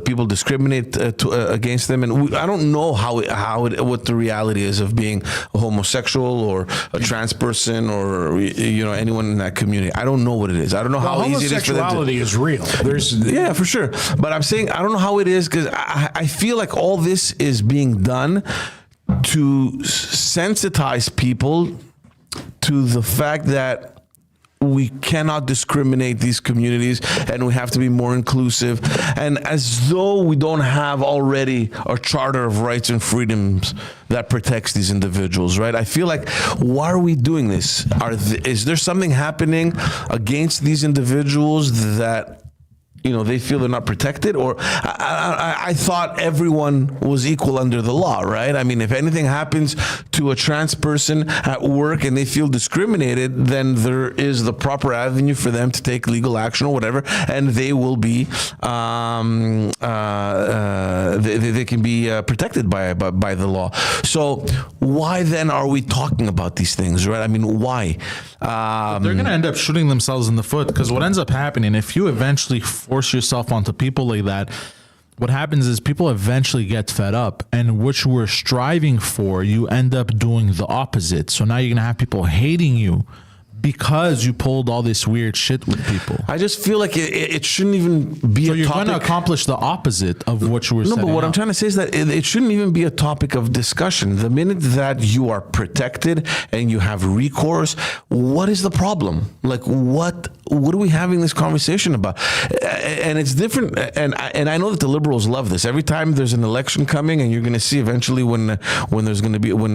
people discriminate against them, and I don't know what the reality is of being a homosexual or a trans person or anyone in that community. I don't know what it is. I don't know how easy it is for them to. Homosexuality is real. Yeah, for sure. But I'm saying I don't know how it is, because I feel like all this is being done to sensitize people to the fact that we cannot discriminate these communities and we have to be more inclusive, and as though we don't have already a charter of rights and freedoms that protects these individuals, right? I feel like, why are we doing this? Is there something happening against these individuals that they feel they're not protected? Or I thought everyone was equal under the law, right? I mean, if anything happens to a trans person at work and they feel discriminated, then there is the proper avenue for them to take legal action or whatever, and they will be they can be protected by the law. So why then are we talking about these things, right? I mean, why? They're going to end up shooting themselves in the foot, because what ends up happening, if you eventually force yourself onto people like that, what happens is people eventually get fed up, and what you were striving for, you end up doing the opposite. So now you're going to have people hating you because you pulled all this weird shit with people. I just feel like it shouldn't even be so a you're topic. going to accomplish the opposite of what you were saying. No, but what I'm trying to say is that it shouldn't even be a topic of discussion. The minute that you are protected and you have recourse, what is the problem? Like, what are we having this conversation about? And it's different. And I know that the liberals love this. Every time there's an election coming, and you're going to see eventually when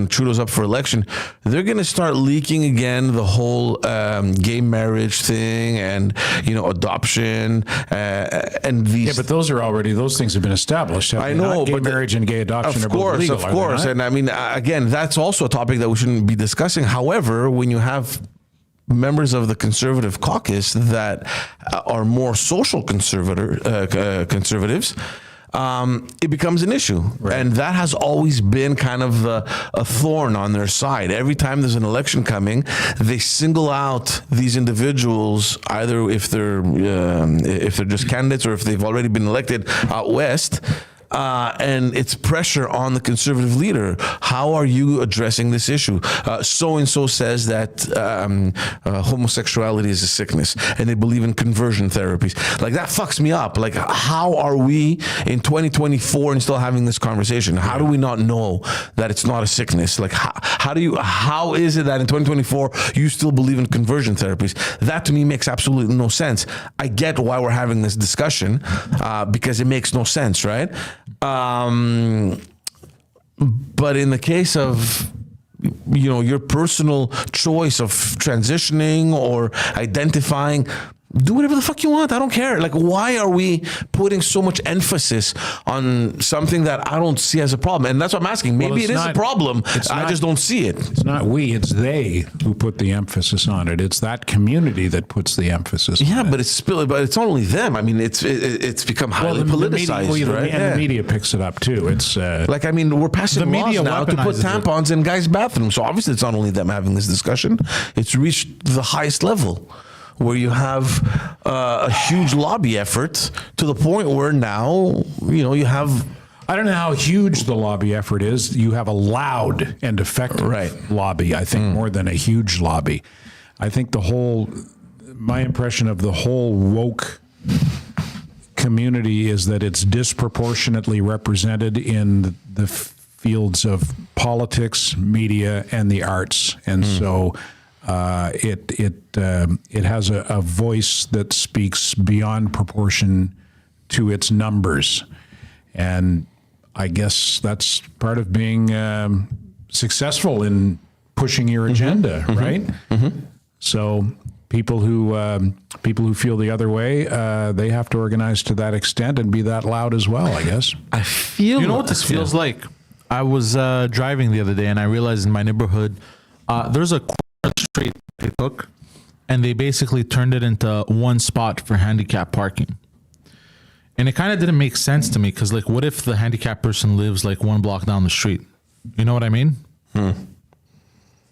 Trudeau's up for election, they're going to start leaking again the whole gay marriage thing and adoption and these. Yeah, but those things have been established. I know, gay but marriage and gay adoption are both legal, of course. And I mean, again, that's also a topic that we shouldn't be discussing. However, when you have members of the conservative caucus that are more social conservatives, it becomes an issue. Right. And that has always been kind of a thorn on their side. Every time there's an election coming, they single out these individuals, either if they're just candidates or if they've already been elected out west. And it's pressure on the conservative leader. How are you addressing this issue? So-and-so says that homosexuality is a sickness, and they believe in conversion therapies. Like, that fucks me up. Like, how are we in 2024 and still having this conversation? How do we not know that it's not a sickness? Like, how is it that in 2024 you still believe in conversion therapies? That to me makes absolutely no sense. I get why we're having this discussion, because it makes no sense, right? But in the case of your personal choice of transitioning or identifying, do whatever the fuck you want. I don't care. Like, why are we putting so much emphasis on something that I don't see as a problem? And that's what I'm asking. Maybe it is a problem. I just don't see it. It's not we, it's they who put the emphasis on it. It's that community that puts the emphasis on it. Yeah, but it's not only them. I mean, it's become highly politicized, right? And the media picks it up too. It's we're passing laws now to put tampons in guys' bathrooms. So obviously it's not only them having this discussion. It's reached the highest level, where you have a huge lobby effort to the point where now, you have... I don't know how huge the lobby effort is. You have a loud and effective lobby, I think, more than a huge lobby. I think my impression of the whole woke community is that it's disproportionately represented in the fields of politics, media, and the arts. And so... It has a voice that speaks beyond proportion to its numbers, and I guess that's part of being successful in pushing your agenda, right? Mm-hmm. So people who feel the other way, they have to organize to that extent and be that loud as well, I guess. I feel. You know what this feels like? I was driving the other day, and I realized in my neighborhood there's a street they took, and they basically turned it into one spot for handicap parking. And it kind of didn't make sense to me because, like, what if the handicapped person lives like 1 block down the street? You know what I mean?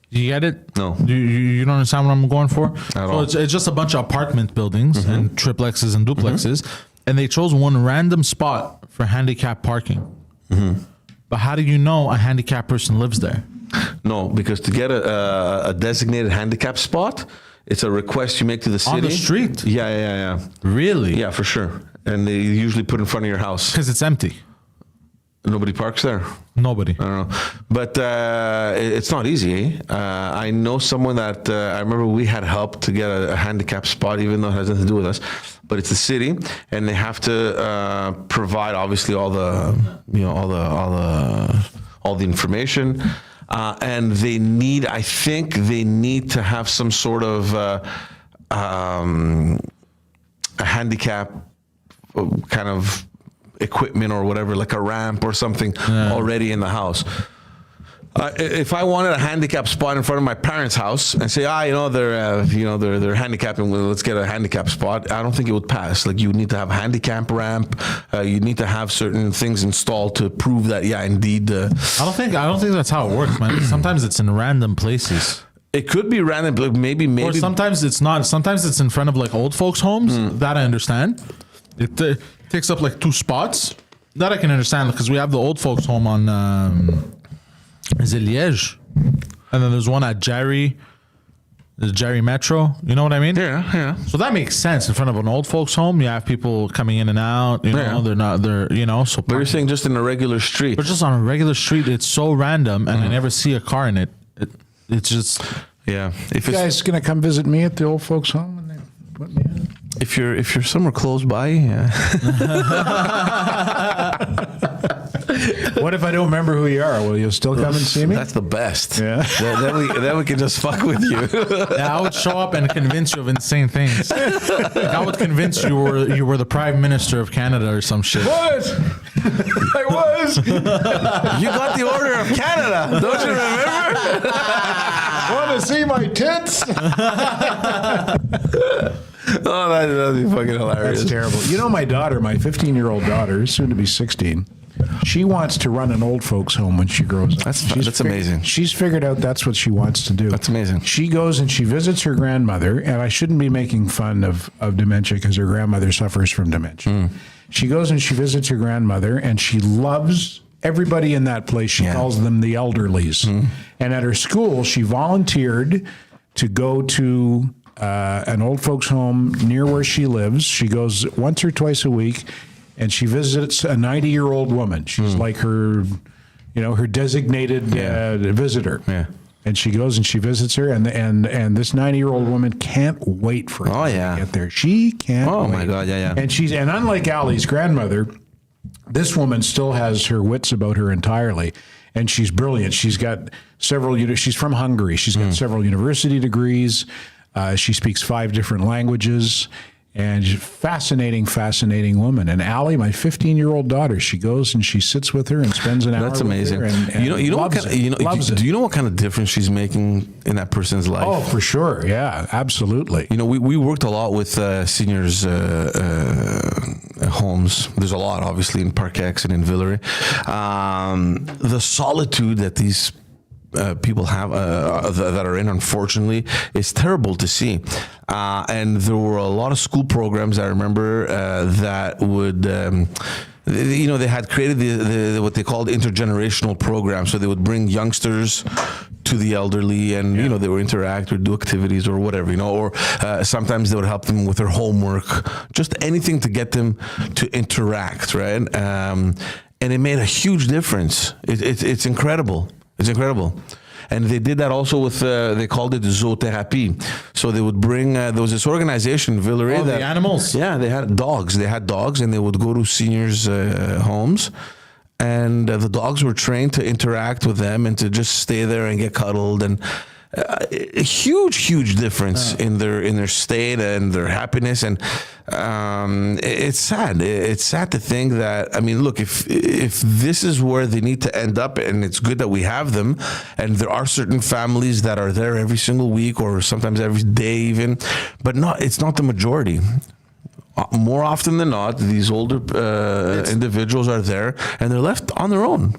You get it? No. You don't understand what I'm going for? all. It's just a bunch of apartment buildings and triplexes and duplexes, and they chose one random spot for handicapped parking. But how do you know a handicapped person lives there? No, because to get a designated handicap spot, it's a request you make to the city. On the street? Yeah. Really? Yeah, for sure. And they usually put in front of your house. Because it's empty. Nobody parks there. Nobody. I don't know. But it's not easy. I know someone that I remember we had help to get a handicap spot, even though it has nothing to do with us. But it's the city, and they have to provide obviously all the information, and they need. I think they need to have some sort of a handicap kind of equipment or whatever, like a ramp or something already in the house. If I wanted a handicap spot in front of my parents' house and say, they're handicapping, well, let's get a handicap spot, I don't think it would pass. Like, you would need to have a handicap ramp. You need to have certain things installed to prove that, indeed. I don't think that's how it works, man. Sometimes it's in random places. It could be random, but maybe. Or sometimes it's not. Sometimes it's in front of like old folks' homes. That I understand. It takes up like 2 spots. That I can understand because we have the old folks' home on is it Liège, and then there's one at Jerry Metro. You know what I mean? Yeah. So that makes sense. In front of an old folks' home, you have people coming in and out. You know, they're So. But you're saying just in a regular street. But just on a regular street, it's so random, and I never see a car in it. It's just. Yeah. You guys gonna come visit me at the old folks' home and then put me in? If you're somewhere close by, yeah. What if I don't remember who you are? Will you still come and see me? That's the best. Yeah. then we can just fuck with you. Yeah, I would show up and convince you of insane things. Like, I would convince you were the Prime Minister of Canada or some shit. What? I was. You got the Order of Canada, don't you remember? Want to see my tits? Oh, that'd be fucking hilarious. That's terrible. You know, my daughter, my 15-year-old daughter, soon to be 16, she wants to run an old folks home when she grows up. That's amazing. She's figured out that's what she wants to do. That's amazing. She goes and she visits her grandmother, and I shouldn't be making fun of dementia because her grandmother suffers from dementia. She goes and she visits her grandmother, and she loves everybody in that place. She calls them the elderlies. And at her school, she volunteered to go to an old folks home near where she lives. She goes once or twice a week, and she visits a 90-year-old woman. She's like her designated visitor. Yeah. And she goes and she visits her, and this 90-year-old woman can't wait for her to get there. She can't. Oh wait. my God, yeah. And unlike Allie's grandmother, this woman still has her wits about her entirely. And she's brilliant. She's got she's from Hungary. She's got several university degrees. She speaks 5 different languages, and she's a fascinating woman. And Allie, my 15-year-old daughter, she goes and she sits with her and spends an hour. That's amazing. With her and you know loves what kind it. Loves it. Do you know what kind of difference she's making in that person's life? Oh, for sure. Yeah, absolutely. You know, we worked a lot with seniors homes. There's a lot, obviously, in Parc X and in Villeray. The solitude that these people have that are in, unfortunately, is terrible to see. And there were a lot of school programs, I remember, that would... they had created the what they called intergenerational programs. So they would bring youngsters to the elderly, and they would interact or do activities or whatever, or sometimes they would help them with their homework, just anything to get them to interact, right? And it made a huge difference. It's incredible. It's incredible. And they did that also with, they called it zootherapy. So they would bring, there was this organization in Villeray. The animals? Yeah, they had dogs. And they would go to seniors' homes. And the dogs were trained to interact with them and to just stay there and get cuddled. And a huge difference in their state and their happiness. And it's sad. It's sad to think that, I mean, look, if this is where they need to end up, and it's good that we have them, and there are certain families that are there every single week or sometimes every day even, but it's not the majority. more often than not, these older individuals are there and they're left on their own.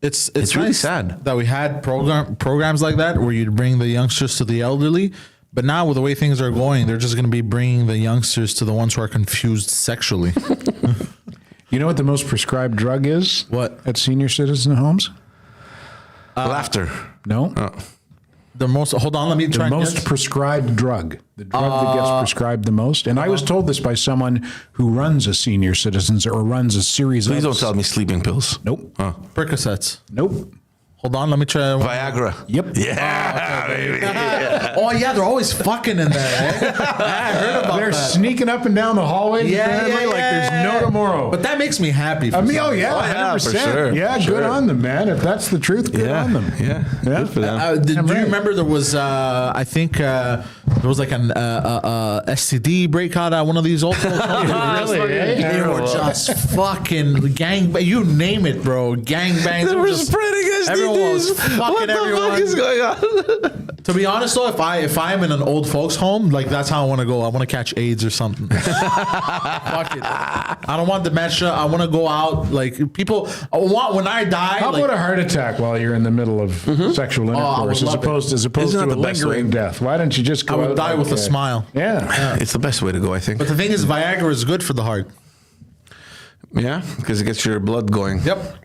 It's really nice sad that we had programs like that where you'd bring the youngsters to the elderly. But now with the way things are going, they're just going to be bringing the youngsters to the ones who are confused sexually. You know what the most prescribed drug is? What? At senior citizen homes? Laughter. No. The most. Hold on, let me try. The most prescribed drug. The drug that gets prescribed the most. And I was told this by someone who runs a senior citizens or runs a series of. Please don't tell me sleeping pills. Nope. Percocets. Nope. Hold on, let me try. Viagra. Yep. Yeah, baby. Oh yeah, they're always fucking in there. Eh? I heard about They're that. sneaking up and down the hallways. apparently, like there's no tomorrow. But that makes me happy. I mean, oh yeah, yeah, 100%. for sure. Yeah, For good sure. on them, man. If that's the truth, good on them. Yeah. Good for them. Do you right. remember there was? I think there was like an STD breakout at one of these old folks' homes. Really, eh? They were just fucking gang. You name it, bro. Gang bangs. They were spreading STDs. Everyone was fucking what the everyone. fuck is going on? To be honest, though, if I'm in an old folks' home, like that's how I want to go. I want to catch AIDS or something. Fuck it. I don't want dementia. I want to go out. Like people, I want when I die. How like, about a heart attack while you're in the middle of sexual intercourse, love as opposed Isn't to that a the best lingering way? death? Why don't you just go I would out die like, with a smile. Yeah. It's the best way to go, I think. But the thing is, Viagra is good for the heart. Yeah, because it gets your blood going. Yep.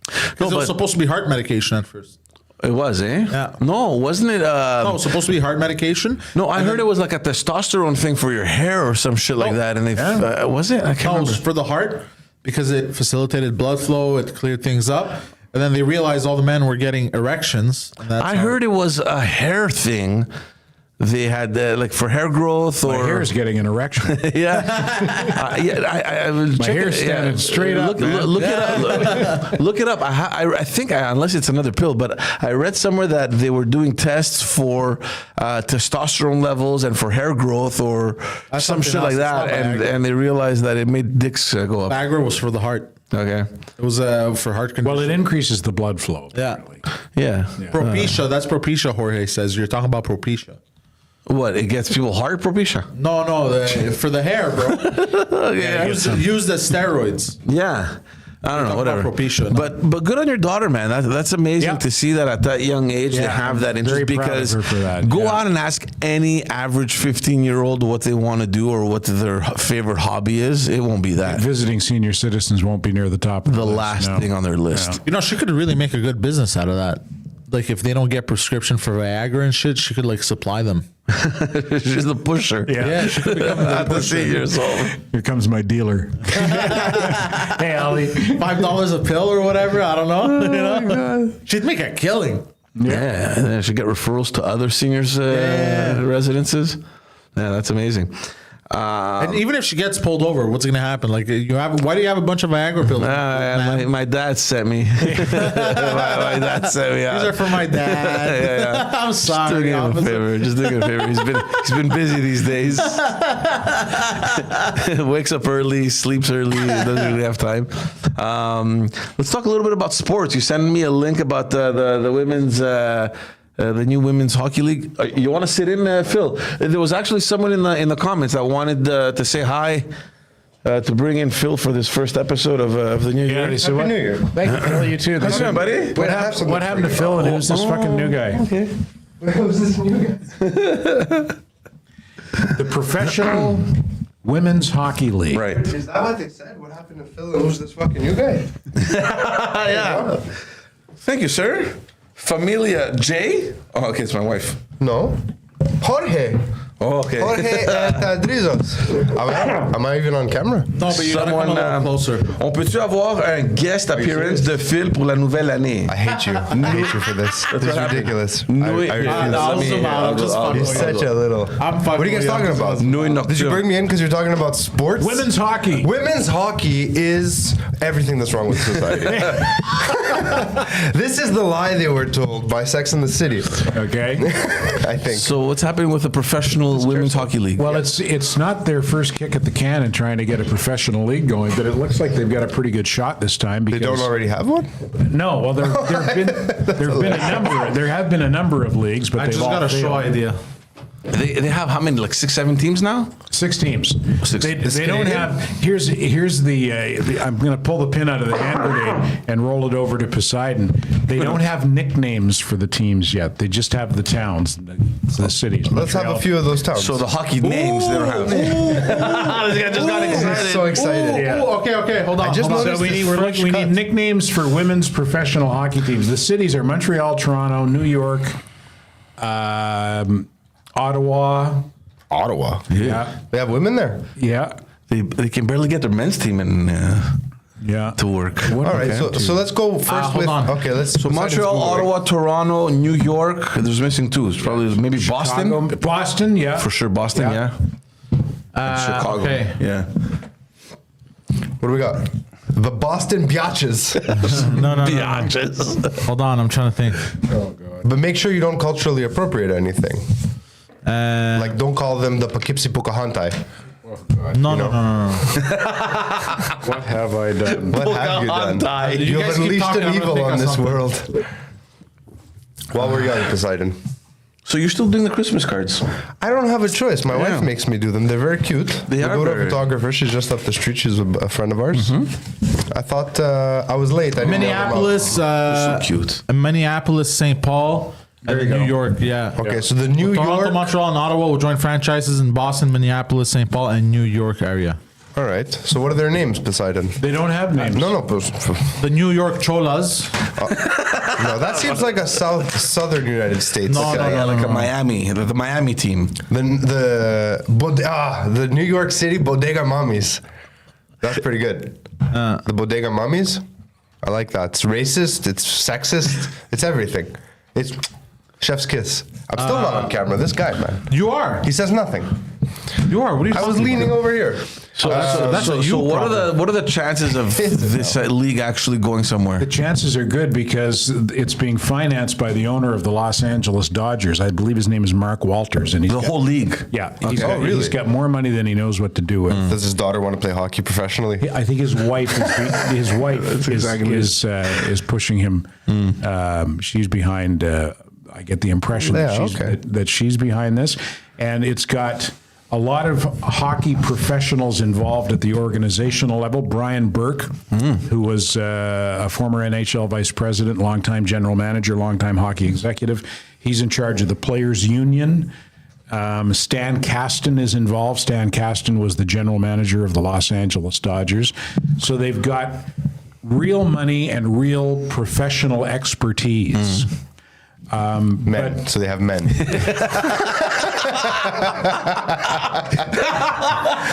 Because it was but- supposed to be heart medication at first. It was, eh? Yeah. No, wasn't it? No, it was supposed to be heart medication. No, I heard it was like a testosterone thing for your hair or some shit like that. And they was it? I can't No, it remember. was for the heart because it facilitated blood flow. It cleared things up. And then they realized all the men were getting erections. And that's I how- heard it was a hair thing. They had like for hair growth or My hair's getting an erection. yeah, I will check hair's it. standing straight up, man. Look it up. Look it up. I think unless it's another pill, but I read somewhere that they were doing tests for testosterone levels and for hair growth or That's some something shit like else. that, It's not Viagra. and they realized that it made dicks go up. Viagra was for the heart. Okay. It was for heart condition. Well, it increases the blood flow. Yeah. apparently. Yeah. Propecia. That's Propecia, Jorge says. You're talking about Propecia. What? It gets people heart propecia. No, for the hair, bro. Yeah. Use the steroids. Yeah. I don't know, Talk about whatever. Propecia, no. But good on your daughter, man. That's amazing Yeah. to see that at that young age they Yeah, have that I'm interest. very proud of Because her for that, go yeah. out and ask any average 15-year-old what they want to do or what their favorite hobby is. It won't be that. Visiting senior citizens won't be near the top of The list, last no. thing on their list. You know, she could really make a good business out of that. Like, if they don't get prescription for Viagra and shit, she could, like, supply them. She's the pusher. Yeah. she could become the At the pusher. seniors home. Here comes my dealer. Hey, Ali. $5 a pill or whatever. I don't know. You know? She'd make a killing. Yeah. And then she get referrals to other seniors' residences. Yeah, that's amazing. And even if she gets pulled over, what's going to happen? Like, why do you have a bunch of Viagra pills? My dad sent me. my dad sent me out. These are for my dad. Yeah. I'm Just sorry. doing him a officer. favor. Just doing him a favor. He's been busy these days. Wakes up early, sleeps early. Doesn't really have time. Let's talk a little bit about sports. You sent me a link about the women's. The new women's hockey league. You want to sit in, Phil? There was actually someone in the comments that wanted to say hi, to bring in Phil for this first episode of the new year. So what, New Year. Thank you, Phil. You too. How's it going, buddy? What happened to Phil and who's this fucking new guy? Okay. Who's this new guy? The Professional Women's Hockey League. Right. Is that what they said? What happened to Phil and who's this fucking new guy? Yeah. Thank you, sir. Familia J. Oh, okay, it's my wife. No. Jorge. Oh, okay. Jorge Tadrizos. Am I even on camera? No, but you gotta come a little closer. On peut-tu avoir un guest appearance de Phil pour la nouvelle année? I hate you. I hate you for this. This is ridiculous. No, I refuse. I'm You're such a little. I'm What are you guys talking about? Nuit nocturne. Did you bring me in because you're talking about sports? Women's hockey. Women's hockey is everything that's wrong with society. This is the lie they were told by Sex and the City, Okay. I think. So what's happening with the professional women's hockey league? Well, it's not their first kick at the can in trying to get a professional league going, but it looks like they've got a pretty good shot this time. They Because don't already have one? No, well, there have been a number of leagues, but I they've just all got a show failed. idea. They have how many? Like 6, 7 teams now? 6 teams. Six. They don't have. Here's the. I'm going to pull the pin out of the hand grenade and roll it over to Poseidon. They don't have nicknames for the teams yet. They just have the towns, the cities. Let's have a few of those towns. So the hockey names they don't have. This guy just got excited. So excited. Yeah. Okay, hold on. just hold on. noticed So we this need, fresh we cut. need nicknames for women's professional hockey teams. The cities are Montreal, Toronto, New York, Ottawa. Ottawa. Yeah. They have women there. Yeah. They can barely get their men's team in Yeah. to work. All right. So let's go first hold with. on. Okay. Let's. So Montreal, Ottawa, Toronto, New York. There's missing 2. It's probably maybe Boston. Chicago, Boston, yeah. For sure, Boston. Yeah. Yeah. Chicago. okay. Yeah. What do we got? The Boston Biatches. No. Biatches. Hold on, I'm trying to think. But make sure you don't culturally appropriate anything. Uh, Like, don't call them the Poughkeepsie Pocahontas. no. What have I done? What have you done? Pocahontas. You You guys have keep unleashed talking, an I'm gonna evil think on of this something. world. While we're young, Poseidon. So you're still doing the Christmas cards? I don't have a choice. My wife makes me do them. They're very cute. They we are go to a very- photographer. She's just up the street. She's a friend of ours. I thought I was late. I didn't know them all. Minneapolis, So cute. Minneapolis, St. Paul, and then New York. Yeah. Okay, so the New Toronto, York. Montreal, and Ottawa will join franchises in Boston, Minneapolis, St. Paul, and New York area. All right. So what are their names, Poseidon? They don't have names. No. The New York Cholas. No, that seems like a southern United States. No, guy. Yeah, like a Miami, the Miami team. The New York City Bodega Mommies. That's pretty good. The Bodega Mommies. I like that. It's racist. It's sexist. It's everything. It's chef's kiss. I'm still not on camera. This guy, man. You are. He says nothing. You are. What are you I was talking leaning about? over here. So, that's a you so what problem. are the chances of this league actually going somewhere? The chances are good because it's being financed by the owner of the Los Angeles Dodgers. I believe his name is Mark Walters, and he's The whole league. yeah, Oh, really? he's got more money than he knows what to do with. Does his daughter want to play hockey professionally? I think his wife is pushing him. She's behind. I get the impression that she's behind this, and it's got a lot of hockey professionals involved at the organizational level. Brian Burke, who was a former NHL vice president, longtime general manager, longtime hockey executive, he's in charge of the players' union. Stan Kasten is involved. Stan Kasten was the general manager of the Los Angeles Dodgers. So they've got real money and real professional expertise. Men. So they have men.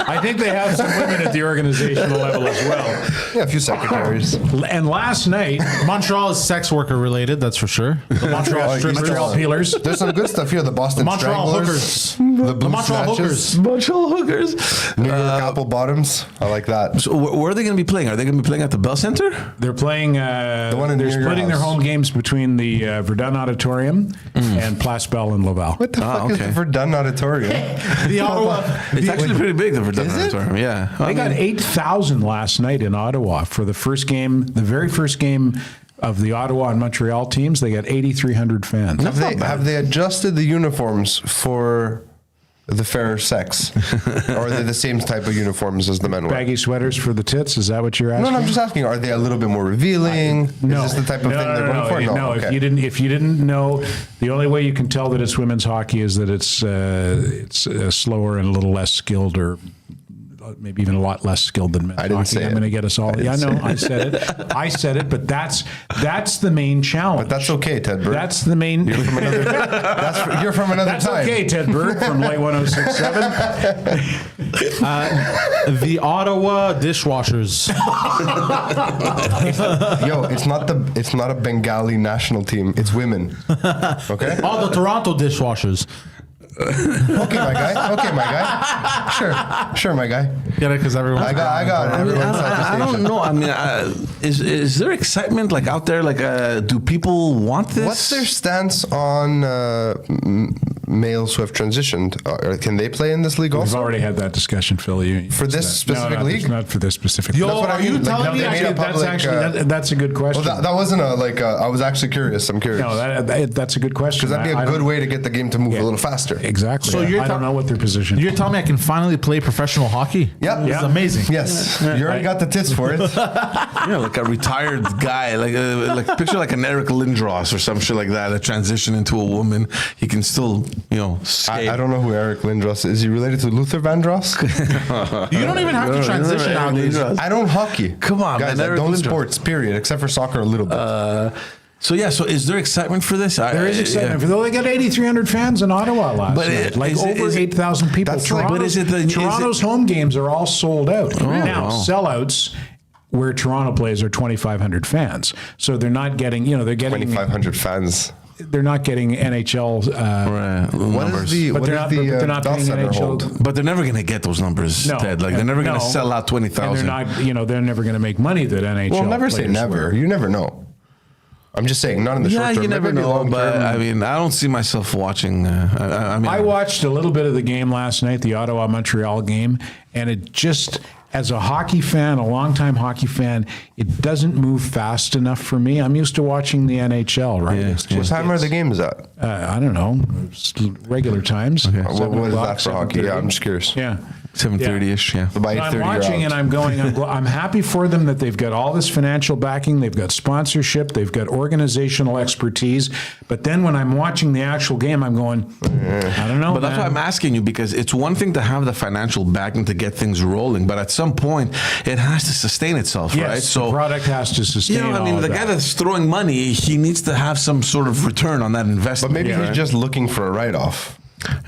I think they have some women at the organizational level as well. Yeah, a few secretaries. And last night, Montreal is sex worker related, that's for sure. The Montreal strippers. Montreal Peelers. There's some good stuff here. The Boston Montreal Stranglers. hookers. The Blue Montreal Snatches. hookers. Montreal hookers. New York Apple Bottoms. I like that. So where are they going to be playing? Are they going to be playing at the Bell Center? They're playing. one in they're near your splitting their house. home games between the Verdun Auditorium and Place Bell in Laval. What the fuck is okay. the Verdun Auditorium? The Ottawa. It's actually pretty big, the Verdun Is it? Auditorium. Yeah. They got 8,000 last night in Ottawa for the first game, the very first game of the Ottawa and Montreal teams. They got 8,300 fans. Have they adjusted the uniforms for the fair sex? Or are they the same type of uniforms as the men wear? Baggy sweaters for the tits. Is that what you're asking? No, I'm just asking, are they a little bit more revealing? No. Is this the type of thing they're going for? No, okay. if you didn't know, the only way you can tell that it's women's hockey is that it's slower and a little less skilled, or maybe even a lot less skilled than men's I didn't hockey. say I'm it. going to get us all. Yeah, say no, I said it. I said it, but that's the main challenge. But that's okay, Ted Bird. That's the main. You're from another, you're from another That's time. okay, Ted Bird from Light 106.7. The Ottawa dishwashers. Yo, it's not a Bengali national team. It's women. Okay? Oh, the Toronto dishwashers. Okay, my guy. Sure, my guy. Get it? Because everyone. I got it. Everyone's I don't know. I mean, is there excitement like out there? Like, do people want this? What's their stance on males who have transitioned, can they play in this league We've also? already had that discussion, Phil. For this specific league? Not for this specific Yo, league. what I are you mean. Like, telling me they made a That's public, actually that's a good question. Well, that wasn't I was actually curious. I'm curious. no, that's a good question. Because that'd be I a don't- good way to get the game to move Yeah. a little faster. Exactly. So you're I don't know what their position. You're telling me I can finally play professional hockey? Yep. This is amazing. Yes. You already got the tits for it. Yeah, like a retired guy, like picture like an Eric Lindros or some shit like that. A transition into a woman, he can still, skate. I don't know who Eric Lindros is. Is he related to Luther Vandross? You don't even have to transition nowadays. I don't hockey. Come on, guys. man, I Eric don't Lindros. sports. Period. Except for soccer, a little bit. So is there excitement for this? There is excitement. Though they got 8,300 fans in Ottawa last But night. Like is it- over is it- 8,000 people. That's like- but is it the- is Toronto's home games are all sold out. Now, wow. sellouts where Toronto plays are 2,500 fans. So they're not getting, they're getting 2,500 fans. they're not getting NHL. Right, What numbers. is the But what they're is not- the but they're not Bell paying Center NHL. hold? But they're never going to get those numbers, No, Ted. Like they're never going to no. sell out And 20,000. they're not, they're never going to make money that NHL. Well, never say players never. were. You never know. I'm just saying, not in the Yeah, short term. you never maybe know. long But term. I mean, I don't see myself watching. I mean, I watched a little bit of the game last night, the Ottawa Montreal game, and it just, as a hockey fan, a longtime hockey fan, it doesn't move fast enough for me. I'm used to watching the NHL, right? Yeah, It's yeah. What just, time are the games at? I don't know, it's regular times. What 7 is o'clock, that for hockey? 7:30. Yeah, I'm just curious. Yeah. 7:30ish. Yeah. So by So I'm 8:30 you're watching out. and I'm going, I'm happy for them that they've got all this financial backing, they've got sponsorship, they've got organizational expertise. But then when I'm watching the actual game, I'm going, I don't know. But that's why I'm asking you, because it's one thing to have the financial backing to get things rolling, but at some point it has to sustain itself, yes, right? the product has to sustain I all mean, of the that. guy that's throwing money, he needs to have some sort of return on that investment. But maybe Yeah. he's just looking for a write-off.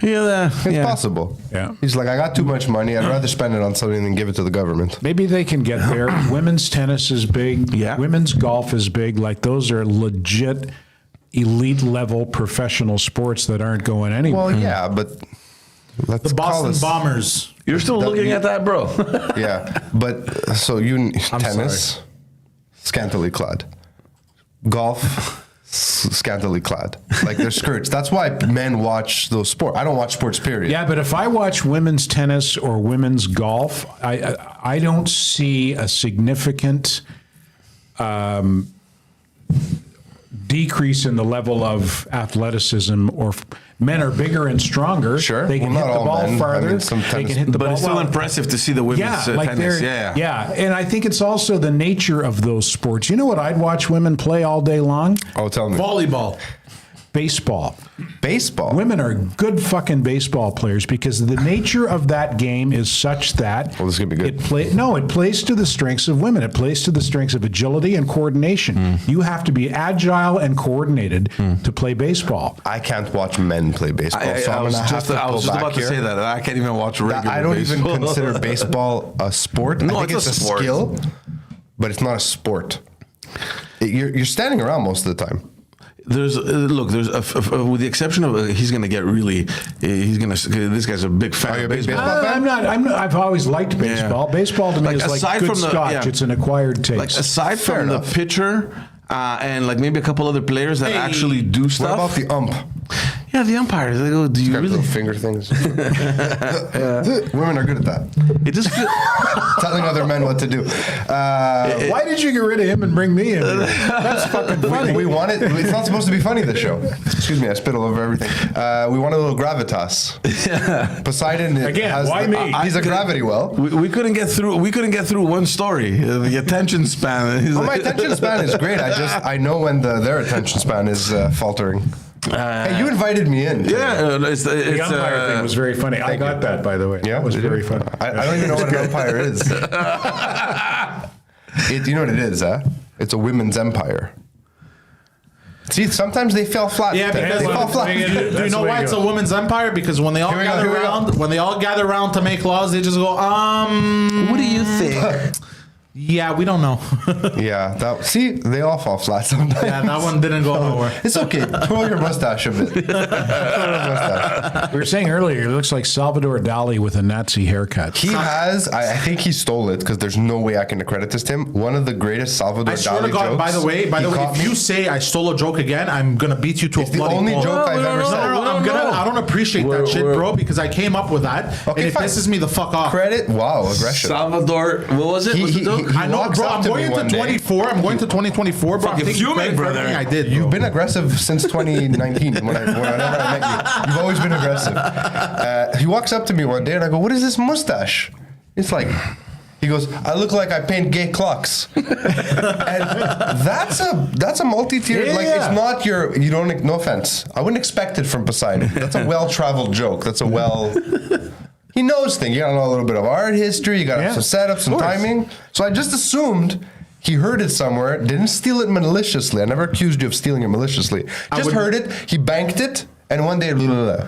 It's It's possible. Yeah. He's like, I got too much money. I'd rather spend it on something than give it to the government. Maybe they can get there. Women's tennis is big. Yeah. Women's golf is big. Like those are legit elite level professional sports that aren't going anywhere. Well, yeah, but let's The call Boston this- Bombers. You're still looking at that, bro. Yeah, but so tennis, scantily clad, golf, scantily clad, like their skirts. That's why men watch those sports. I don't watch sports. Period. Yeah, but if I watch women's tennis or women's golf, I don't see a significant decrease in the level of athleticism. Or men are bigger and stronger. Sure. They can Well, hit not the all ball men. I farther. mean, some They tennis- can hit the But ball. it's still well, impressive to see the women's tennis. yeah, and I think it's also the nature of those sports. You know what I'd watch women play all day long? Oh, tell me. Volleyball. Baseball. Baseball. Women are good fucking baseball players because the nature of that game is such that Well, this is gonna be good. it plays to the strengths of women. It plays to the strengths of agility and coordination. You have to be agile and coordinated to play baseball. I can't watch men play baseball, so I I'm was gonna have just, to I pull was just back about here. to say that. I can't even watch regular I don't baseball. even consider baseball a sport. No, I think it's it's a a sport. skill, but it's not a sport. You're standing around most of the time. There's with the exception of he's going to get really, this guy's a big fan Are you of a big baseball. baseball fan? I'm not. I've always liked baseball. Baseball to me Like, is like aside good from the- scotch. yeah. It's an acquired taste. Like aside Fair from enough. the pitcher and like maybe a couple other players that actually do What stuff. about the ump? Yeah, the umpires. They go, do you Got really? little finger things. Women are good at that. It just feels. Telling other men what to do. Why did you get rid of him and bring me in? Here? That's fucking funny. We want it. It's not supposed to be funny, this show. Excuse me, I spit all over everything. We want a little gravitas. Poseidon Again, has why me? He's a gravity well. We couldn't get through. We couldn't get through one story. The attention span. Well, my attention span is great. I know when their attention span is faltering. Hey, you invited me in. Yeah, it's The umpire thing was very funny. I got that, by the way. Yeah, it was did you? very funny. I don't even know what an umpire is. You know what it is, huh? It's a women's empire. See, sometimes they fell flat. Yeah, because they fall flat. do you That's know the way why it it's a goes. women's empire? Because when they all Here we go, gather here we go. around, when they all gather around to make laws, they just go, what do you think? Yeah, we don't know. Yeah, see, they all fall flat sometimes. Yeah, that one didn't go nowhere. It's okay. Twirl your mustache a bit. Twirl your mustache. We were saying earlier, he looks like Salvador Dali with a Nazi haircut. He has, I think he stole it because there's no way I can accredit this to him. One of the greatest Salvador I swear Dali to God, jokes. by the way, he caught if me. you say I stole a joke again, I'm going to beat you to It's a the bloody only pulp. joke I've ever No, said. I don't appreciate that shit, bro, because I came up with that, Okay, and it fine. pisses me the fuck off. Credit, wow, aggression. Salvador, what was it? What's the joke? I know, walks bro. up I'm to going me into one day. 24. I'm going to 2024, bro. I'm Fucking taking fuming, credit for brother. everything I did. Bro. You've been aggressive since 2019. Whenever I met you, you've always been aggressive. He walks up to me one day and I go, "What is this mustache?" It's like, he goes, "I look like I paint gay clocks," and that's a multi-tiered. Like, it's not your. You don't. No offense. I wouldn't expect it from Poseidon. That's a well-traveled joke. That's a well. He knows things. You gotta know a little bit of art history. You gotta have some setup, some timing. So I just assumed he heard it somewhere. Didn't steal it maliciously. I never accused you of stealing it maliciously. Just heard it. He banked it, and one day, blah, blah, blah.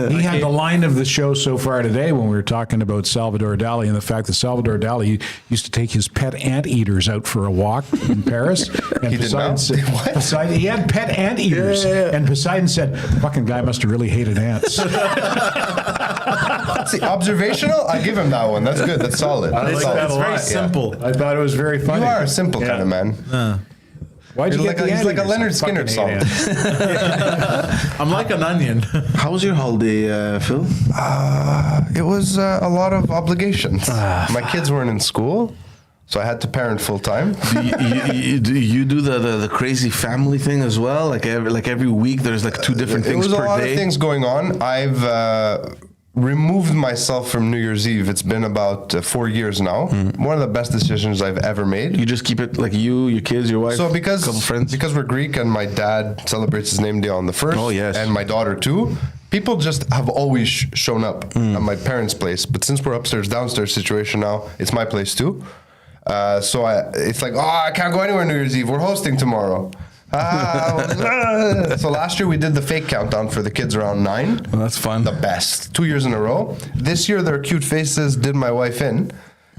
He had the line of the show so far today when we were talking about Salvador Dali and the fact that Salvador Dali used to take his pet anteaters out for a walk in Paris. And He did Poseidon not? said, What? Poseidon, he had pet anteaters. And Poseidon said, "Fucking guy must have really hated ants." See, observational. I give him that one. That's good. That's solid. I like that It's a very lot. simple. I thought it was very funny. You are a simple kind of man. Why'd you He's get like the a anteaters? Leonard I Skinner fucking hate song. ants. I'm like an onion. How was your holiday, Phil? It was a lot of obligations. My kids weren't in school, so I had to parent full time. Do you do the crazy family thing as well? Like every week, there's like two different There things was a per lot day. of things going on. I've removed myself from New Year's Eve. It's been about 4 years now. One of the best decisions I've ever made. You just keep it like you, your kids, your wife, So couple friends. because we're Greek and my dad celebrates his name day on the 1st. Oh, yes. And my daughter too. People just have always shown up at my parents' place. But since we're upstairs downstairs situation now, it's my place too. So it's like, I can't go anywhere New Year's Eve. We're hosting tomorrow. So last year we did the fake countdown for the kids around 9. Well, that's fun. The best. 2 years in a row. This year their cute faces did my wife in.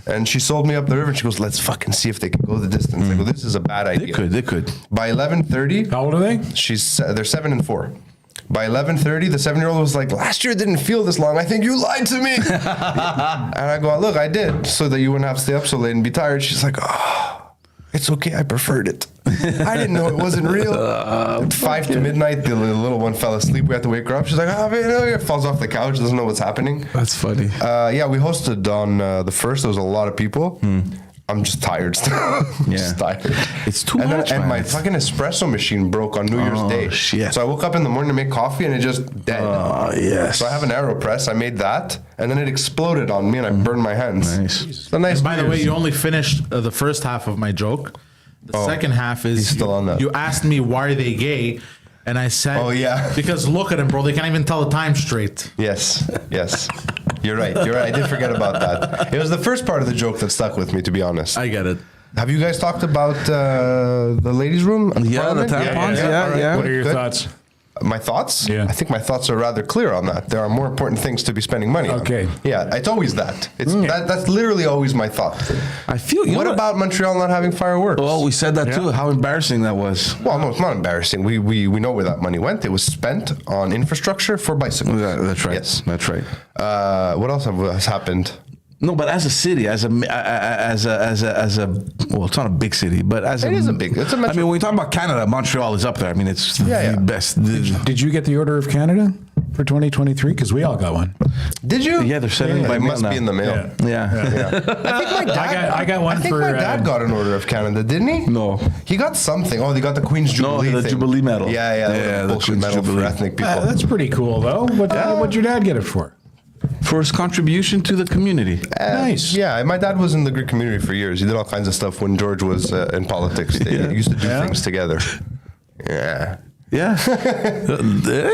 And she sold me up the river and she goes, "Let's fucking see if they can go the distance." I go, "This is a bad idea." They could. By 11:30, How old are they? they're 7 and 4. By 11:30, the 7-year-old was like, "Last year didn't feel this long. I think you lied to me." And I go, "Look, I did, so that you wouldn't have to stay up so late and be tired." She's like, "Oh, it's okay. I preferred it. I didn't know it wasn't real." At 5 to midnight, the little one fell asleep. We had to wake her up. She's like, "Oh, man," falls off the couch, doesn't know what's happening. That's funny. Yeah, we hosted on the 1st. There was a lot of people. I'm just tired still. I'm just tired. It's too and much, and man. my fucking espresso machine broke on New Year's Day. Shit. So I woke up in the morning to make coffee and it just dead. Oh, yes. So I have an AeroPress. I made that, and then it exploded on me, and I burned my hands. Nice. It's a nice. By the New way, Year's. you only finished the first half of my joke. The second half is he's still on that. You asked me why are they gay, and I said, Oh, yeah. because look at them, bro. They can't even tell the time straight. Yes. You're right. I did forget about that. It was the first part of the joke that stuck with me, to be honest. I get it. Have you guys talked about the ladies' room? At Yeah, the Parliament? tampons. All right, Yeah. What are your good. thoughts? My thoughts? Yeah. I think my thoughts are rather clear on that. There are more important things to be spending money on. Okay. Yeah, it's always that. That's literally always my thought. I feel. You What know about Montreal not having fireworks? Well, we said that too. How embarrassing that was. Well, no, it's not embarrassing. We know where that money went. It was spent on infrastructure for bicycles. Yeah, that's right. Yes. That's right. What else has happened? No, but as a city, as a, well, it's not a big city, but as It is a big. It's a I metro. mean, when you talk about Canada, Montreal is up there. I mean, it's the best. Did you get the Order of Canada for 2023? Because we all got one. Did you? Yeah, they're sending it by it mail must now. be in the mail. Yeah. I think my dad. I got one I think for, my dad got an Order of Canada, didn't he? No. He got something. Oh, they got the Queen's Jubilee. the thing. Jubilee medal. Yeah, the bullshit Queen's medal Jubilee. for ethnic people. That's pretty cool, though. What'd your dad get it for? For his contribution to the community. Nice. Yeah, my dad was in the Greek community for years. He did all kinds of stuff when George was in politics. They used to do things together. Yeah. Yeah.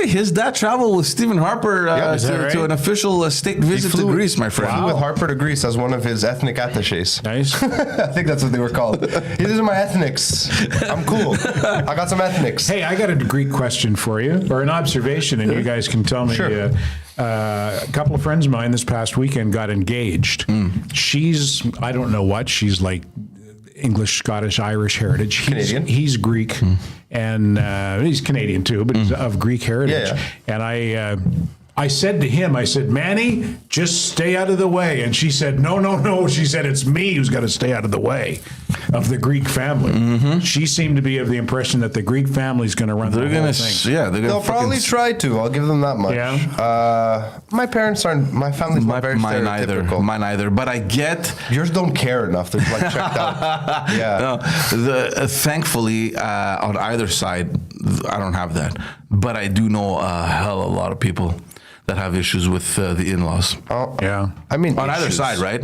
His dad traveled with Stephen Harper is that right? to an official state visit to Greece, my friend. Flew with Harper to Greece as one of his ethnic attaches. Nice. I think that's what they were called. Hey, these are my ethnics. I'm cool. I got some ethnics. Hey, I got a Greek question for you, or an observation, and you guys can tell me. Sure. A couple of friends of mine this past weekend got engaged. she's I don't know what she's like. English, Scottish, Irish heritage. Canadian? He's Greek, and he's Canadian too, but he's of Greek heritage. Yeah. And I said to him, I said, Manny, just stay out of the way. And she said, no. She said, it's me who's got to stay out of the way of the Greek family. She seemed to be of the impression that the Greek family is going to run the whole thing. Yeah, They'll probably try to. I'll give them that much. Yeah. My parents aren't. My family's not very stereotypical. Mine either. But I get. Yours don't care enough. They're like checked out. Yeah. No, thankfully, on either side, I don't have that. But I do know a hell of a lot of people that have issues with the in-laws. Oh, Yeah. I mean, On either issues. side, right?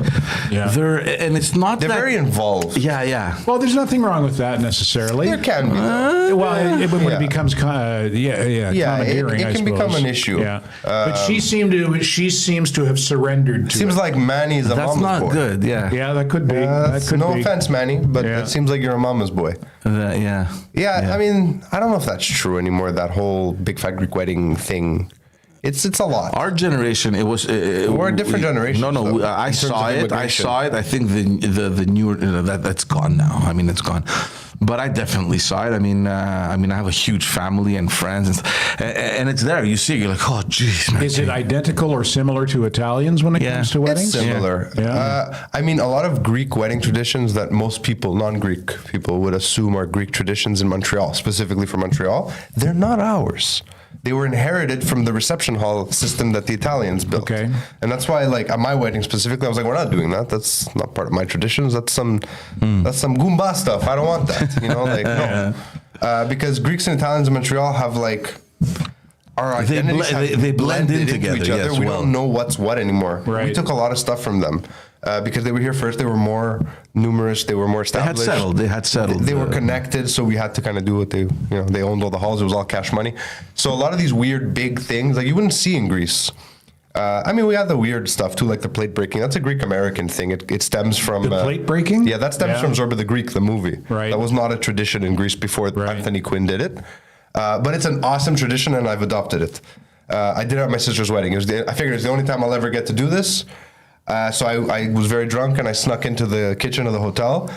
Yeah. And it's not They're that, very involved. Yeah. Well, there's nothing wrong with that necessarily. There can be. Though. Well, when Yeah. it becomes commandeering, it I can become suppose. an issue. Yeah, but she seems to have surrendered to Seems it. like Manny's a That's mama's not boy. good, yeah. Yeah, that could be. That could no be. offense, Manny, but Yeah. it seems like you're a mama's boy. Yeah, I mean, I don't know if that's true anymore. That whole big fat Greek wedding thing. It's a lot. Our generation, it was. We're a different generation, No, though, I in terms saw of it. immigration. I think the newer that's gone now. I mean, it's gone. But I definitely saw it. I mean, I have a huge family and friends, and it's there. You see, it, you're like, oh, geez. Man. Is it identical or similar to Italians when it Yeah. comes to weddings? It's similar. Yeah. I mean, a lot of Greek wedding traditions that most people, non-Greek people, would assume are Greek traditions in Montreal, specifically for Montreal, they're not ours. They were inherited from the reception hall system that the Italians built. Okay. And that's why, like, at my wedding specifically, I was like, we're not doing that. That's not part of my traditions. That's some Goomba stuff. I don't want that. You know, like, no. Because Greeks and Italians in Montreal have, like, our identities they blend in together, each other. yes, We well. don't know what's what anymore. Right. We took a lot of stuff from them because they were here first. They were more numerous. They were more established. They had settled. They were connected, so we had to kind of do what they owned all the halls. It was all cash money. So a lot of these weird big things like you wouldn't see in Greece. I mean, we have the weird stuff too, like the plate breaking. That's a Greek American thing. It stems from The plate breaking? Yeah, that stems Yeah. from Zorba the Greek, the movie. Right. That was not a tradition in Greece before Right. Anthony Quinn did it. But it's an awesome tradition, and I've adopted it. I did it at my sister's wedding. I figured it's the only time I'll ever get to do this. So I was very drunk, and I snuck into the kitchen of the hotel.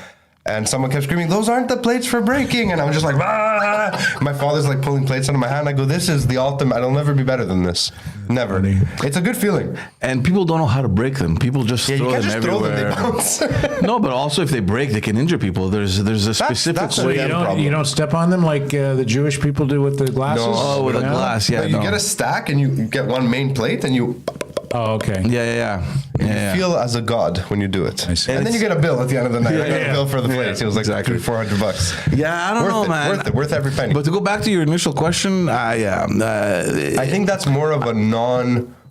And someone kept screaming, "Those aren't the plates for breaking!" And I'm just like, "Ah!" My father's like pulling plates out of my hand. I go, "This is the ultimate. I'll never be better than this. Never." It's a good feeling. And people don't know how to break them. People just Yeah, you throw can't them just throw them. everywhere. They bounce. No, but also if they break, they can injure people. There's a specific that's a way. real problem. You don't step on them like the Jewish people do with the glasses? Oh, with a Yeah? glass, yeah. No, you no. get a stack and you get one main plate and you Oh, okay. Yeah. feel as a god when you do it. I see. And then you get a bill at the end of the night. I got Yeah. a bill for the plates. It was like Exactly. $300-400. Yeah, I don't Worth know, it, man. worth it, worth every penny. But to go back to your initial question, I think that's more of a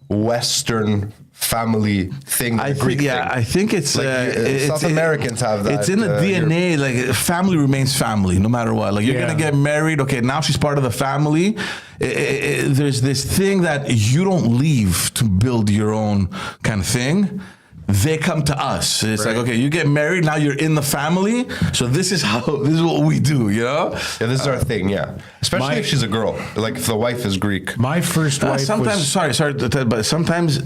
non-Western family thing. than a Greek thing. I think it's, Like, South Americans have that. It's in the DNA. Like family remains family, no matter what. Like you're Yeah. gonna get married. Okay, now she's part of the family. There's this thing that you don't leave to build your own kind of thing. They come to us. It's like, okay, you get married, now you're in the family. So this is what we do, you know? Yeah, this is our thing, yeah. Especially if she's a girl. Like if the wife is Greek. My first wife Sometimes, was... sorry to tell, but sometimes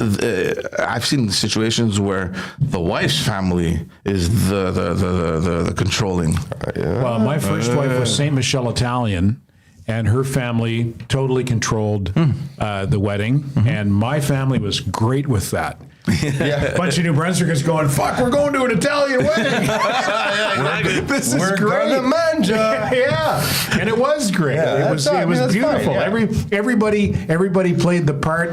I've seen situations where the wife's family is the controlling. Well, my first wife was St. Michel Italian, and her family totally controlled the wedding, and my family was great with that. Yeah. A bunch of New Brunswickers going, "Fuck, we're going to an Italian wedding." This is We're great. gonna manja. Yeah, and it was great. Yeah, it was that's beautiful. fine, yeah. Everybody played the part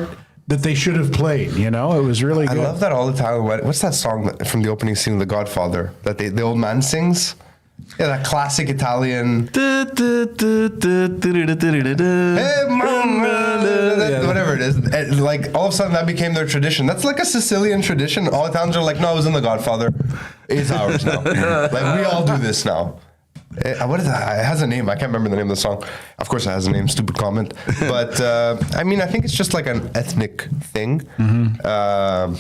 that they should have played. You know, it was really I good. love that all the time. What's that song from the opening scene of The Godfather that the old man sings? Yeah, that classic Italian. Hey, mama, whatever it is. And like all of a sudden that became their tradition. That's like a Sicilian tradition. All Italians are like, no, I was in The Godfather. It's ours now. Like we all do this now. What is that? It has a name. I can't remember the name of the song. Of course, it has a name. Stupid comment. But I mean, I think it's just like an ethnic thing.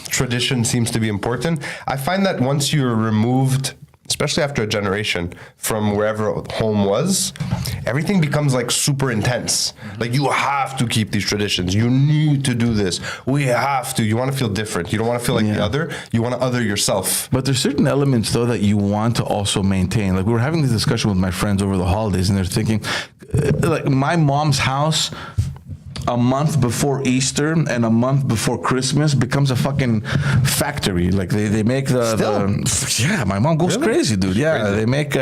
Tradition seems to be important. I find that once you're removed especially after a generation from wherever home was, everything becomes like super intense. Like you have to keep these traditions. You need to do this. We have to. You want to feel different. You don't want to feel like the other. You want to other yourself. But there's certain elements though that you want to also maintain. Like we were having this discussion with my friends over the holidays, and they're thinking, like my mom's house, a month before Easter and a month before Christmas becomes a fucking factory. Like they make yeah, my mom goes crazy, dude. Yeah, they make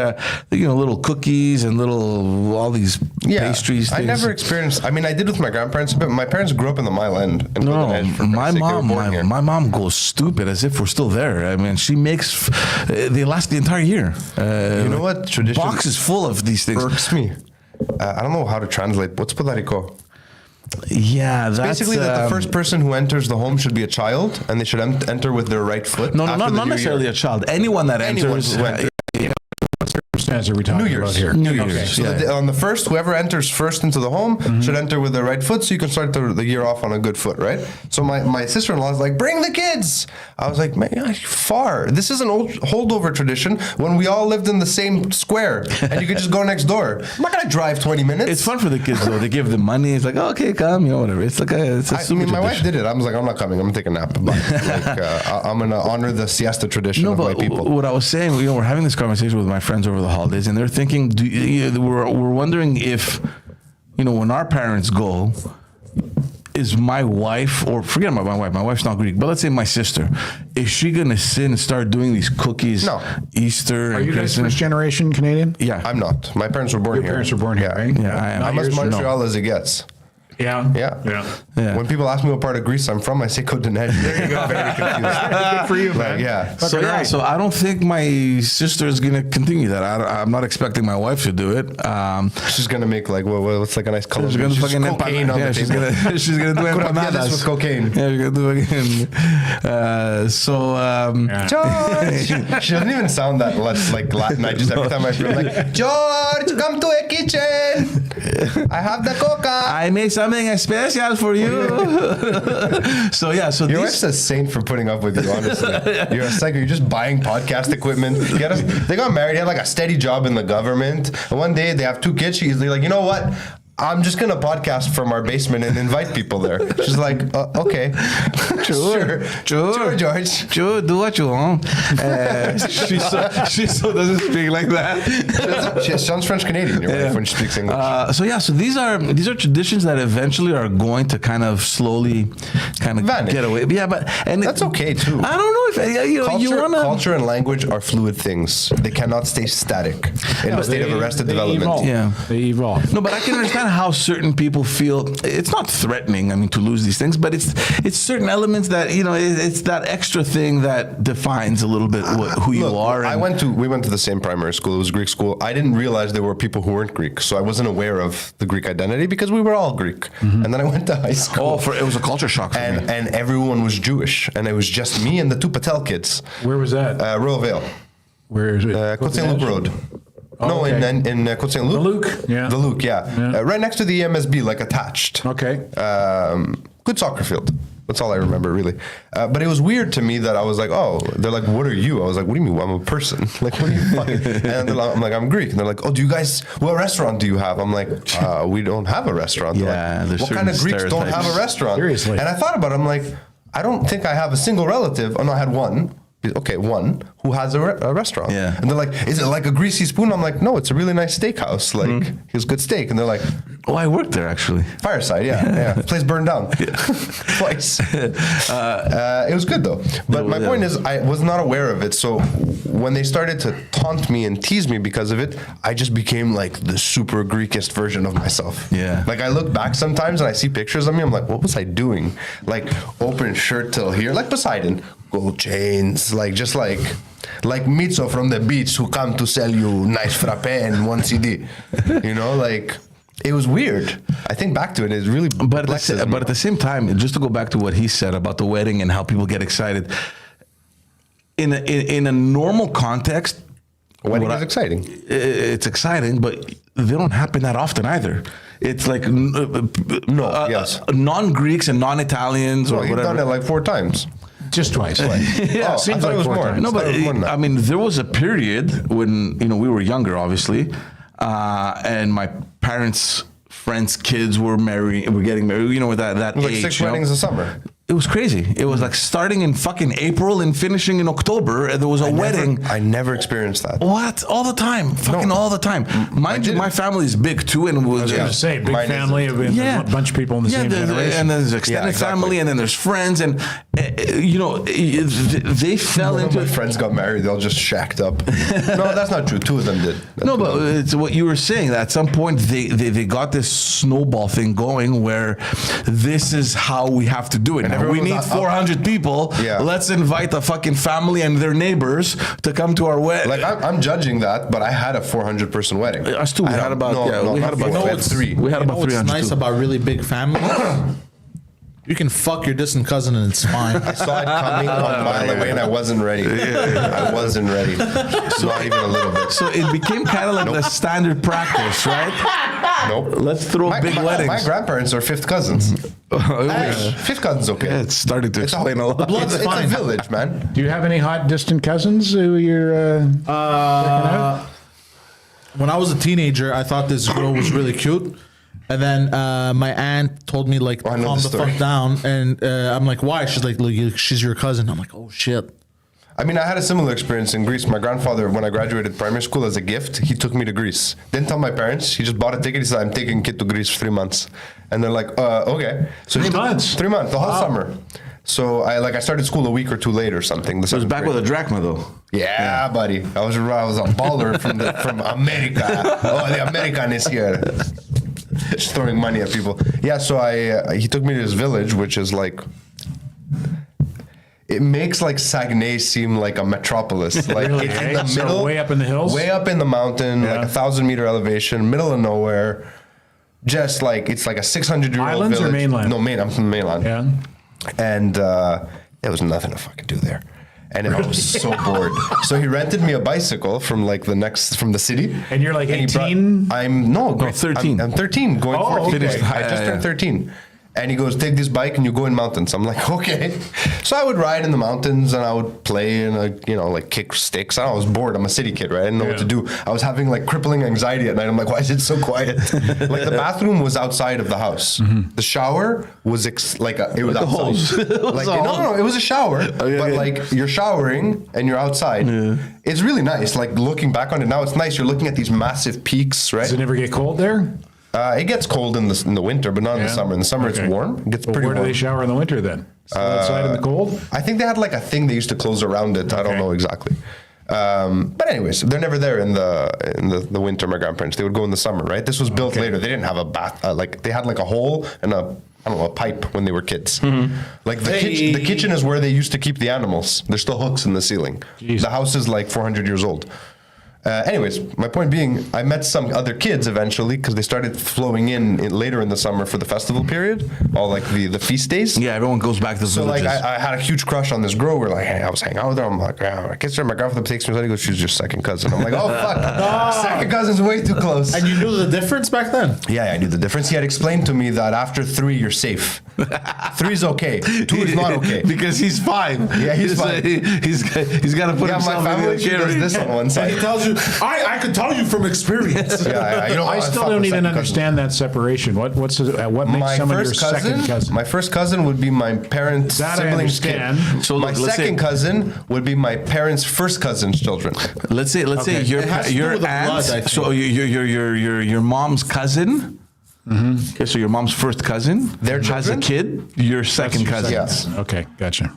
little cookies and all these pastries. I never experienced. I mean, I did with my grandparents, but my parents grew up in the Mile End. In Golden Edge, my mom goes stupid as if we're still there. I mean, she makes they last the entire year. You know what? Tradition boxes full of these things. Irks me. I don't know how to translate. What's podarico? Yeah, that's basically that the first person who enters the home should be a child, and they should enter with their right foot. No, not necessarily a child. Anyone that enters. As are we talking New Year's. about here? New Year's. Okay. So on the first, whoever enters first into the home should enter with their right foot, so you can start the year off on a good foot, right? So my sister-in-law is like, bring the kids. I was like, man, far. This is an old holdover tradition when we all lived in the same square, and you could just go next door. I'm not gonna drive 20 minutes. It's fun for the kids though. They give them money. It's like, okay, come, whatever. It's like my wife did it. I was like, I'm not coming. I'm gonna take a nap. But I'm gonna honor the siesta tradition of my people. What I was saying, we're having this conversation with my friends over the holidays, and they're thinking, we're wondering if, when our parents go, is my wife, or forget about my wife's not Greek, but let's say my sister, is she gonna sit and start doing these cookies? No. Easter. Are you guys first generation Canadian? Yeah. I'm not. My parents were born here. Your parents were born here, right? Yeah, I am. I'm as Montreal as it gets. Yeah. Yeah. When people ask me what part of Greece I'm from, I say Côte d'Ivoire. There you go. Very confused. Good for you, man. Yeah. So I don't think my sister is gonna continue that. I'm not expecting my wife to do it. She's gonna make like what's like a nice color. She's gonna fucking cocaine on the she's table. gonna do empanadas with cocaine. Yeah, she's gonna do again. George. She doesn't even sound that like Latin. I just every time I feel like George, come to a kitchen. I have the coca. I made something special for you. So your wife's a saint for putting up with you. Honestly, you're a psycho. You're just buying podcast equipment. They got married. He had like a steady job in the government. And one day they have 2 kids. They're like, you know what? I'm just gonna podcast from our basement and invite people there. She's like, okay, sure, George, do what you want. She so doesn't speak like that. She sounds French Canadian, your wife, when she speaks English. So these are traditions that eventually are going to kind of slowly vanish. Get away. Yeah, that's okay too. I don't know if culture and language are fluid things. They cannot stay static in a state of arrested development. Evolve. Yeah, they evolve. No, but I can understand how certain people feel. It's not threatening, to lose these things, but it's certain elements that it's that extra thing that defines a little bit who you are. We went to the same primary school. It was Greek school. I didn't realize there were people who weren't Greek, so I wasn't aware of the Greek identity because we were all Greek. And then I went to high school. It was a culture shock for me. And everyone was Jewish, and it was just me and the 2 Patel kids. Where was that? Royal Vale. Where is it? Côte Saint Luc Road. No, okay. in Côte Saint Luc. The Luc, yeah. The Luc, yeah. Right next to the EMSB, like attached. Okay. Good soccer field. That's all I remember, really. But it was weird to me that I was like, oh, they're like, what are you? I was like, what do you mean? I'm a person. Like, what are you fucking? And I'm like, I'm Greek. And they're like, oh, what restaurant do you have? I'm like, we don't have a restaurant. Yeah, like, what kind of Greeks don't have a restaurant? Seriously. And I thought about it. I'm like, I don't think I have a single relative. Oh, no, I had one. Okay, one who has a restaurant. Yeah. And they're like, is it like a greasy spoon? I'm like, no, it's a really nice steakhouse. Like, here's good steak. And they're like, oh, I worked there actually. Fireside, yeah. Place burned down twice. It was good though. But my point is, I was not aware of it. So when they started to taunt me and tease me because of it, I just became like the super Greekest version of myself. Yeah. Like I look back sometimes and I see pictures of me. I'm like, what was I doing? Like open shirt till here, like Poseidon, gold chains, like just like Mitzo from the beach who come to sell you nice frappe and 1 CD. Like. It was weird. I think back to it. It's really. But at the same time, just to go back to what he said about the wedding and how people get excited. In a normal context, a wedding is exciting. It's exciting, but they don't happen that often either. It's like yes, non-Greeks and non-Italians or you've whatever. done it like 4 times. Just twice. Yeah, seems I thought like it was 4 more. times. No, but more than that. I mean, there was a period when we were younger, obviously, and my parents' friends' kids were getting married. With that It was like age. 6 weddings a summer. It was crazy. It was like starting in fucking April and finishing in October, and there was a wedding. I never experienced that. What? All the time. Fucking all the time. Mind you, my family is big too, and I was going to say, big Mine family, isn't. a bunch of people in the same generation. And then there's extended exactly. family, and then there's friends, and they fell One of into my friends got married. They all just shacked up. No, that's not true. 2 of them did. No, but it's what you were saying. That at some point they got this snowball thing going where this is how we have to do it. Now, we everyone need was 400 people. Yeah. Let's invite a fucking family and their neighbors to come to our wedding. Like I'm judging that, but I had a 400-person wedding. Us too. We had about we had about 3. We had about What's 300. nice too. about really big families? You can fuck your distant cousin and it's fine. I saw it coming a mile away, and I wasn't ready. I wasn't ready. Not even a little bit. So it became kind of like the standard practice, right? Nope. Let's throw big weddings. My grandparents are 5th cousins. 5th cousins, okay. Yeah, it's starting to explain a lot. blood's It's fine. a village, man. Do you have any hot distant cousins who you're checking out? When I was a teenager, I thought this girl was really cute. And then my aunt told me like, I know calm the the story. fuck down. And I'm like, why? She's like, look, she's your cousin. I'm like, oh shit. I mean, I had a similar experience in Greece. My grandfather, when I graduated primary school as a gift, he took me to Greece. Didn't tell my parents. He just bought a ticket. He said, I'm taking kid to Greece for 3 months. And they're like, okay. So 3 months? 3 months, the whole summer. So I started school a week or 2 late or something. It was back with a drachma, though. Yeah, buddy. I was a baller from America. Oh, the American is here. Just throwing money at people. Yeah, so he took me to his village, which is like, it makes like Saguenay seem like a metropolis. Like Really, it's in eh? the So middle, way up in the hills? way up in the mountain, Yeah. like 1,000-meter elevation, middle of nowhere. Just like it's like a 600-year-old Islands or village. mainland? No, I'm from the mainland. Yeah. And there was nothing to fucking do there. And I was so bored. So he rented me a bicycle from the city. And you're like he brought- 18? I'm 13. I'm 13, going Oh, 14. okay. I just turned 13. And he goes, take this bike and you go in mountains. I'm like, okay. So I would ride in the mountains and I would play and like kick sticks. I was bored. I'm a city kid, right? I didn't know what to do. I was having like crippling anxiety at night. I'm like, why is it so quiet? Like the bathroom was outside of the house. The shower was it was outside. hose. Like no, it was a shower. But like you're showering and you're outside. It's really nice. Like looking back on it now, it's nice. You're looking at these massive peaks, right? Does it ever get cold there? It gets cold in the winter, but not in the Yeah. summer. In the summer, Okay. it's warm. It gets But pretty where do warm. they shower in the winter then? Still outside in the cold? I think they had like a thing they used to close around it. I don't Okay. know exactly. But anyways, they're never there in the winter. My grandparents, they would go in the summer, right? This was built later. They didn't have a bath. Like they had like a hole and a pipe when they were kids. Like the kitchen is where they used to keep the animals. There's still hooks in the ceiling. Jeez. The house is like 400 years old. Anyways, my point being, I met some other kids eventually because they started flowing in later in the summer for the festival period, all like the feast days. Yeah, everyone goes back to the So like villages. I had a huge crush on this girl. We're like, hey, I was hanging out with her. I'm like, yeah, I kissed her. My grandfather takes me. He goes, she's your second cousin. I'm like, oh fuck, second cousin's way too close. And you knew the difference back then? Yeah, I knew the difference. He had explained to me that after 3, you're safe. 3 is okay. 2 is not okay. because he's 5. Yeah, he's 5. He's got to put Yeah, my himself in family the tree does category. this on one And side. he tells you, I could tell you from experience. Yeah, you know, I still fuck don't with even second cousins. understand that separation. What makes My someone your first cousin, second cousin? my first cousin would be my parents' That I siblings' kid. understand. So my look, let's second say- cousin would be my parents' first cousin's children. Let's say Okay. your It has to do your with the aunt. blood, I think. So your mom's cousin. Okay, so your mom's first cousin Their has a children? kid. Your second cousin. Yeah. Okay, gotcha.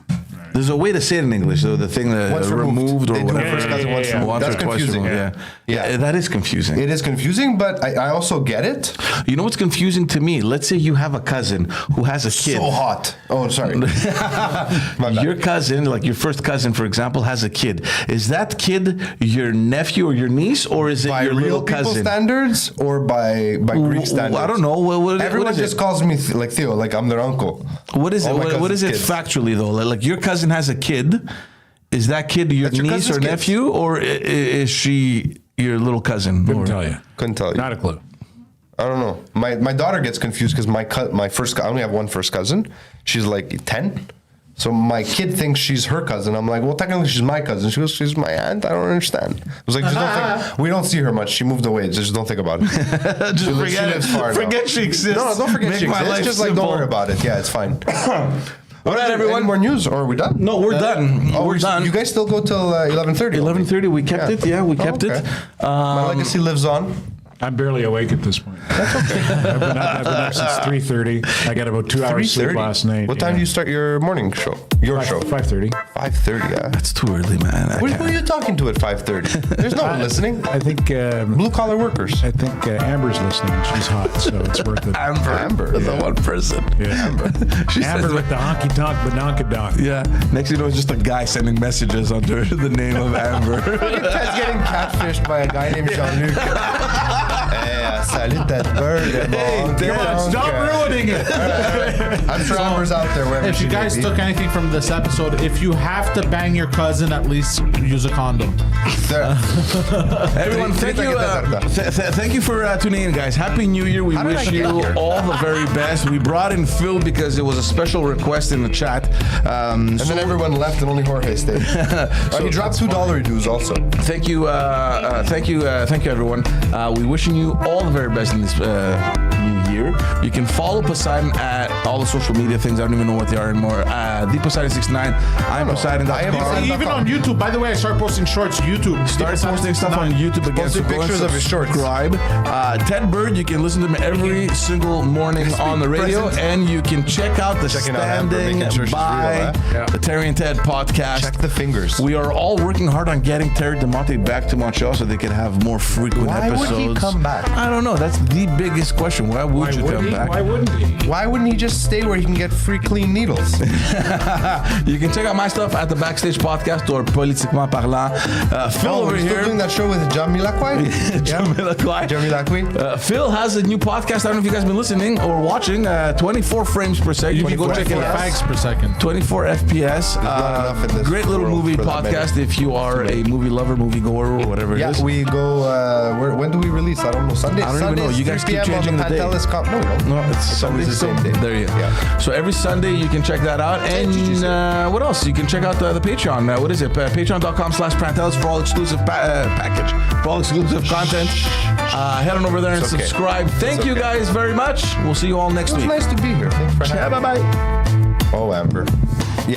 There's a way to say it in English, though. The thing that Once removed. or They do whatever. first cousin, once removed. Once That's or twice confusing. removed, Yeah. Yeah, that is confusing. It is confusing, but I also get it. You know what's confusing to me? Let's say you have a cousin who has a kid. So hot. Oh, sorry. My bad. Your cousin, like your first cousin, for example, has a kid. Is that kid your nephew or your niece, or is it By your real little people cousin? standards or by Greek standards? I don't know. What Everyone is just it? calls me like Theo, like I'm their uncle. What is it? All my What is it cousins' kids. factually though? Like your cousin has a kid. Is that kid your That's your niece or cousin's kids. nephew, or is she your little cousin? Couldn't Or- tell you. Couldn't tell you. Not a clue. I don't know. My daughter gets confused because my first I only have one first cousin. She's like 10. So my kid thinks she's her cousin. I'm like, well, technically she's my cousin. She goes, she's my aunt. I don't understand. I was like, just don't think. We don't see her much. She moved away. Just don't think about it. Just She forget lives far Forget now. she exists. No, don't forget Make she my exists. life Just like, don't simple. worry about it. Yeah, it's fine. All right, everyone. Any more news, or are we done? No, we're done. Oh, we're done. You guys still go till 11:30? 11:30. We kept it. Yeah, we kept okay. it. My legacy lives on. I'm barely awake at this point. That's okay. I've been up since 3:30. I got about 2 hours sleep 3:30? last night. What time do you start your morning show? Your show? 5:30. 5:30. Yeah. It's too early, man. Who are you talking to at 5:30? There's no one listening. I think Blue collar workers. Amber's listening. She's hot, so it's worth it. Amber. The one person. Yeah. Amber. She Amber says, with the honky tonk badonkadonk. yeah. Next thing you know, it's just a guy sending messages under the name of Amber. Guy's getting catfished by a guy named Jean-Luc. Hey, salut that bird. Stop ruining it. I'm sure Amber's out there wherever If she you guys may be. took anything from this episode, if you have to bang your cousin, at least use a condom. There. Everyone, thank you. Thank you for tuning in, guys. Happy New Year. We How did I wish get you here? all the very best. We brought in Phil because it was a special request in the chat. And then everyone left and only Jorge stayed. He dropped $2 dues also. Thank you, thank you, everyone. We wishing you all the very best in this new year. You can follow Poseidon at all the social media things. I don't even know what they are anymore. The Poseidon69. I'm Poseidon. I am Poseidon. Even on YouTube. By the way, I started posting shorts. YouTube. Start posting stuff on YouTube again. Posting So go and pictures of his shorts. subscribe. Ted Bird, you can listen to him every single morning on the radio, present. and you can check out the Checking out Amber, Standing making sure she's by real, the Terry and Ted podcast. Check the fingers. We are all working hard on getting Terry DeMonte back to Montreal so they can have more frequent Why would episodes. he come back? I don't know. That's the biggest question. Why would you come back? Why wouldn't he? Why wouldn't he just stay where he can get free clean needles? You can check out my stuff at the Backstage Podcast or Politiquement Parlant. Phil over we're still here. doing that show with Jamilakwe? Jamilakwe? Phil has a new podcast. I don't know if you guys have been listening or watching. 24 frames per second. You can go check it out. Fags per second. 24 FPS. not enough in this Great little world movie for that podcast if you are a movie lover, movie goer, or whatever it Yeah, is. we go. When do we release? I don't know. Sunday. I don't even know. You guys keep changing the day. Pantelis No, we don't. No, it's Sunday. Sunday. The same day. There you go. Yeah. So every Sunday you can check that out. And what else? You can check out the Patreon. What is it? Patreon.com/Pantelis for all exclusive package. For all exclusive content. Head on over there and It's okay. subscribe. Thank you guys very much. We'll see you all next It was week. nice to be here. Thanks for having me. Bye-bye. Oh, Amber. Yeah.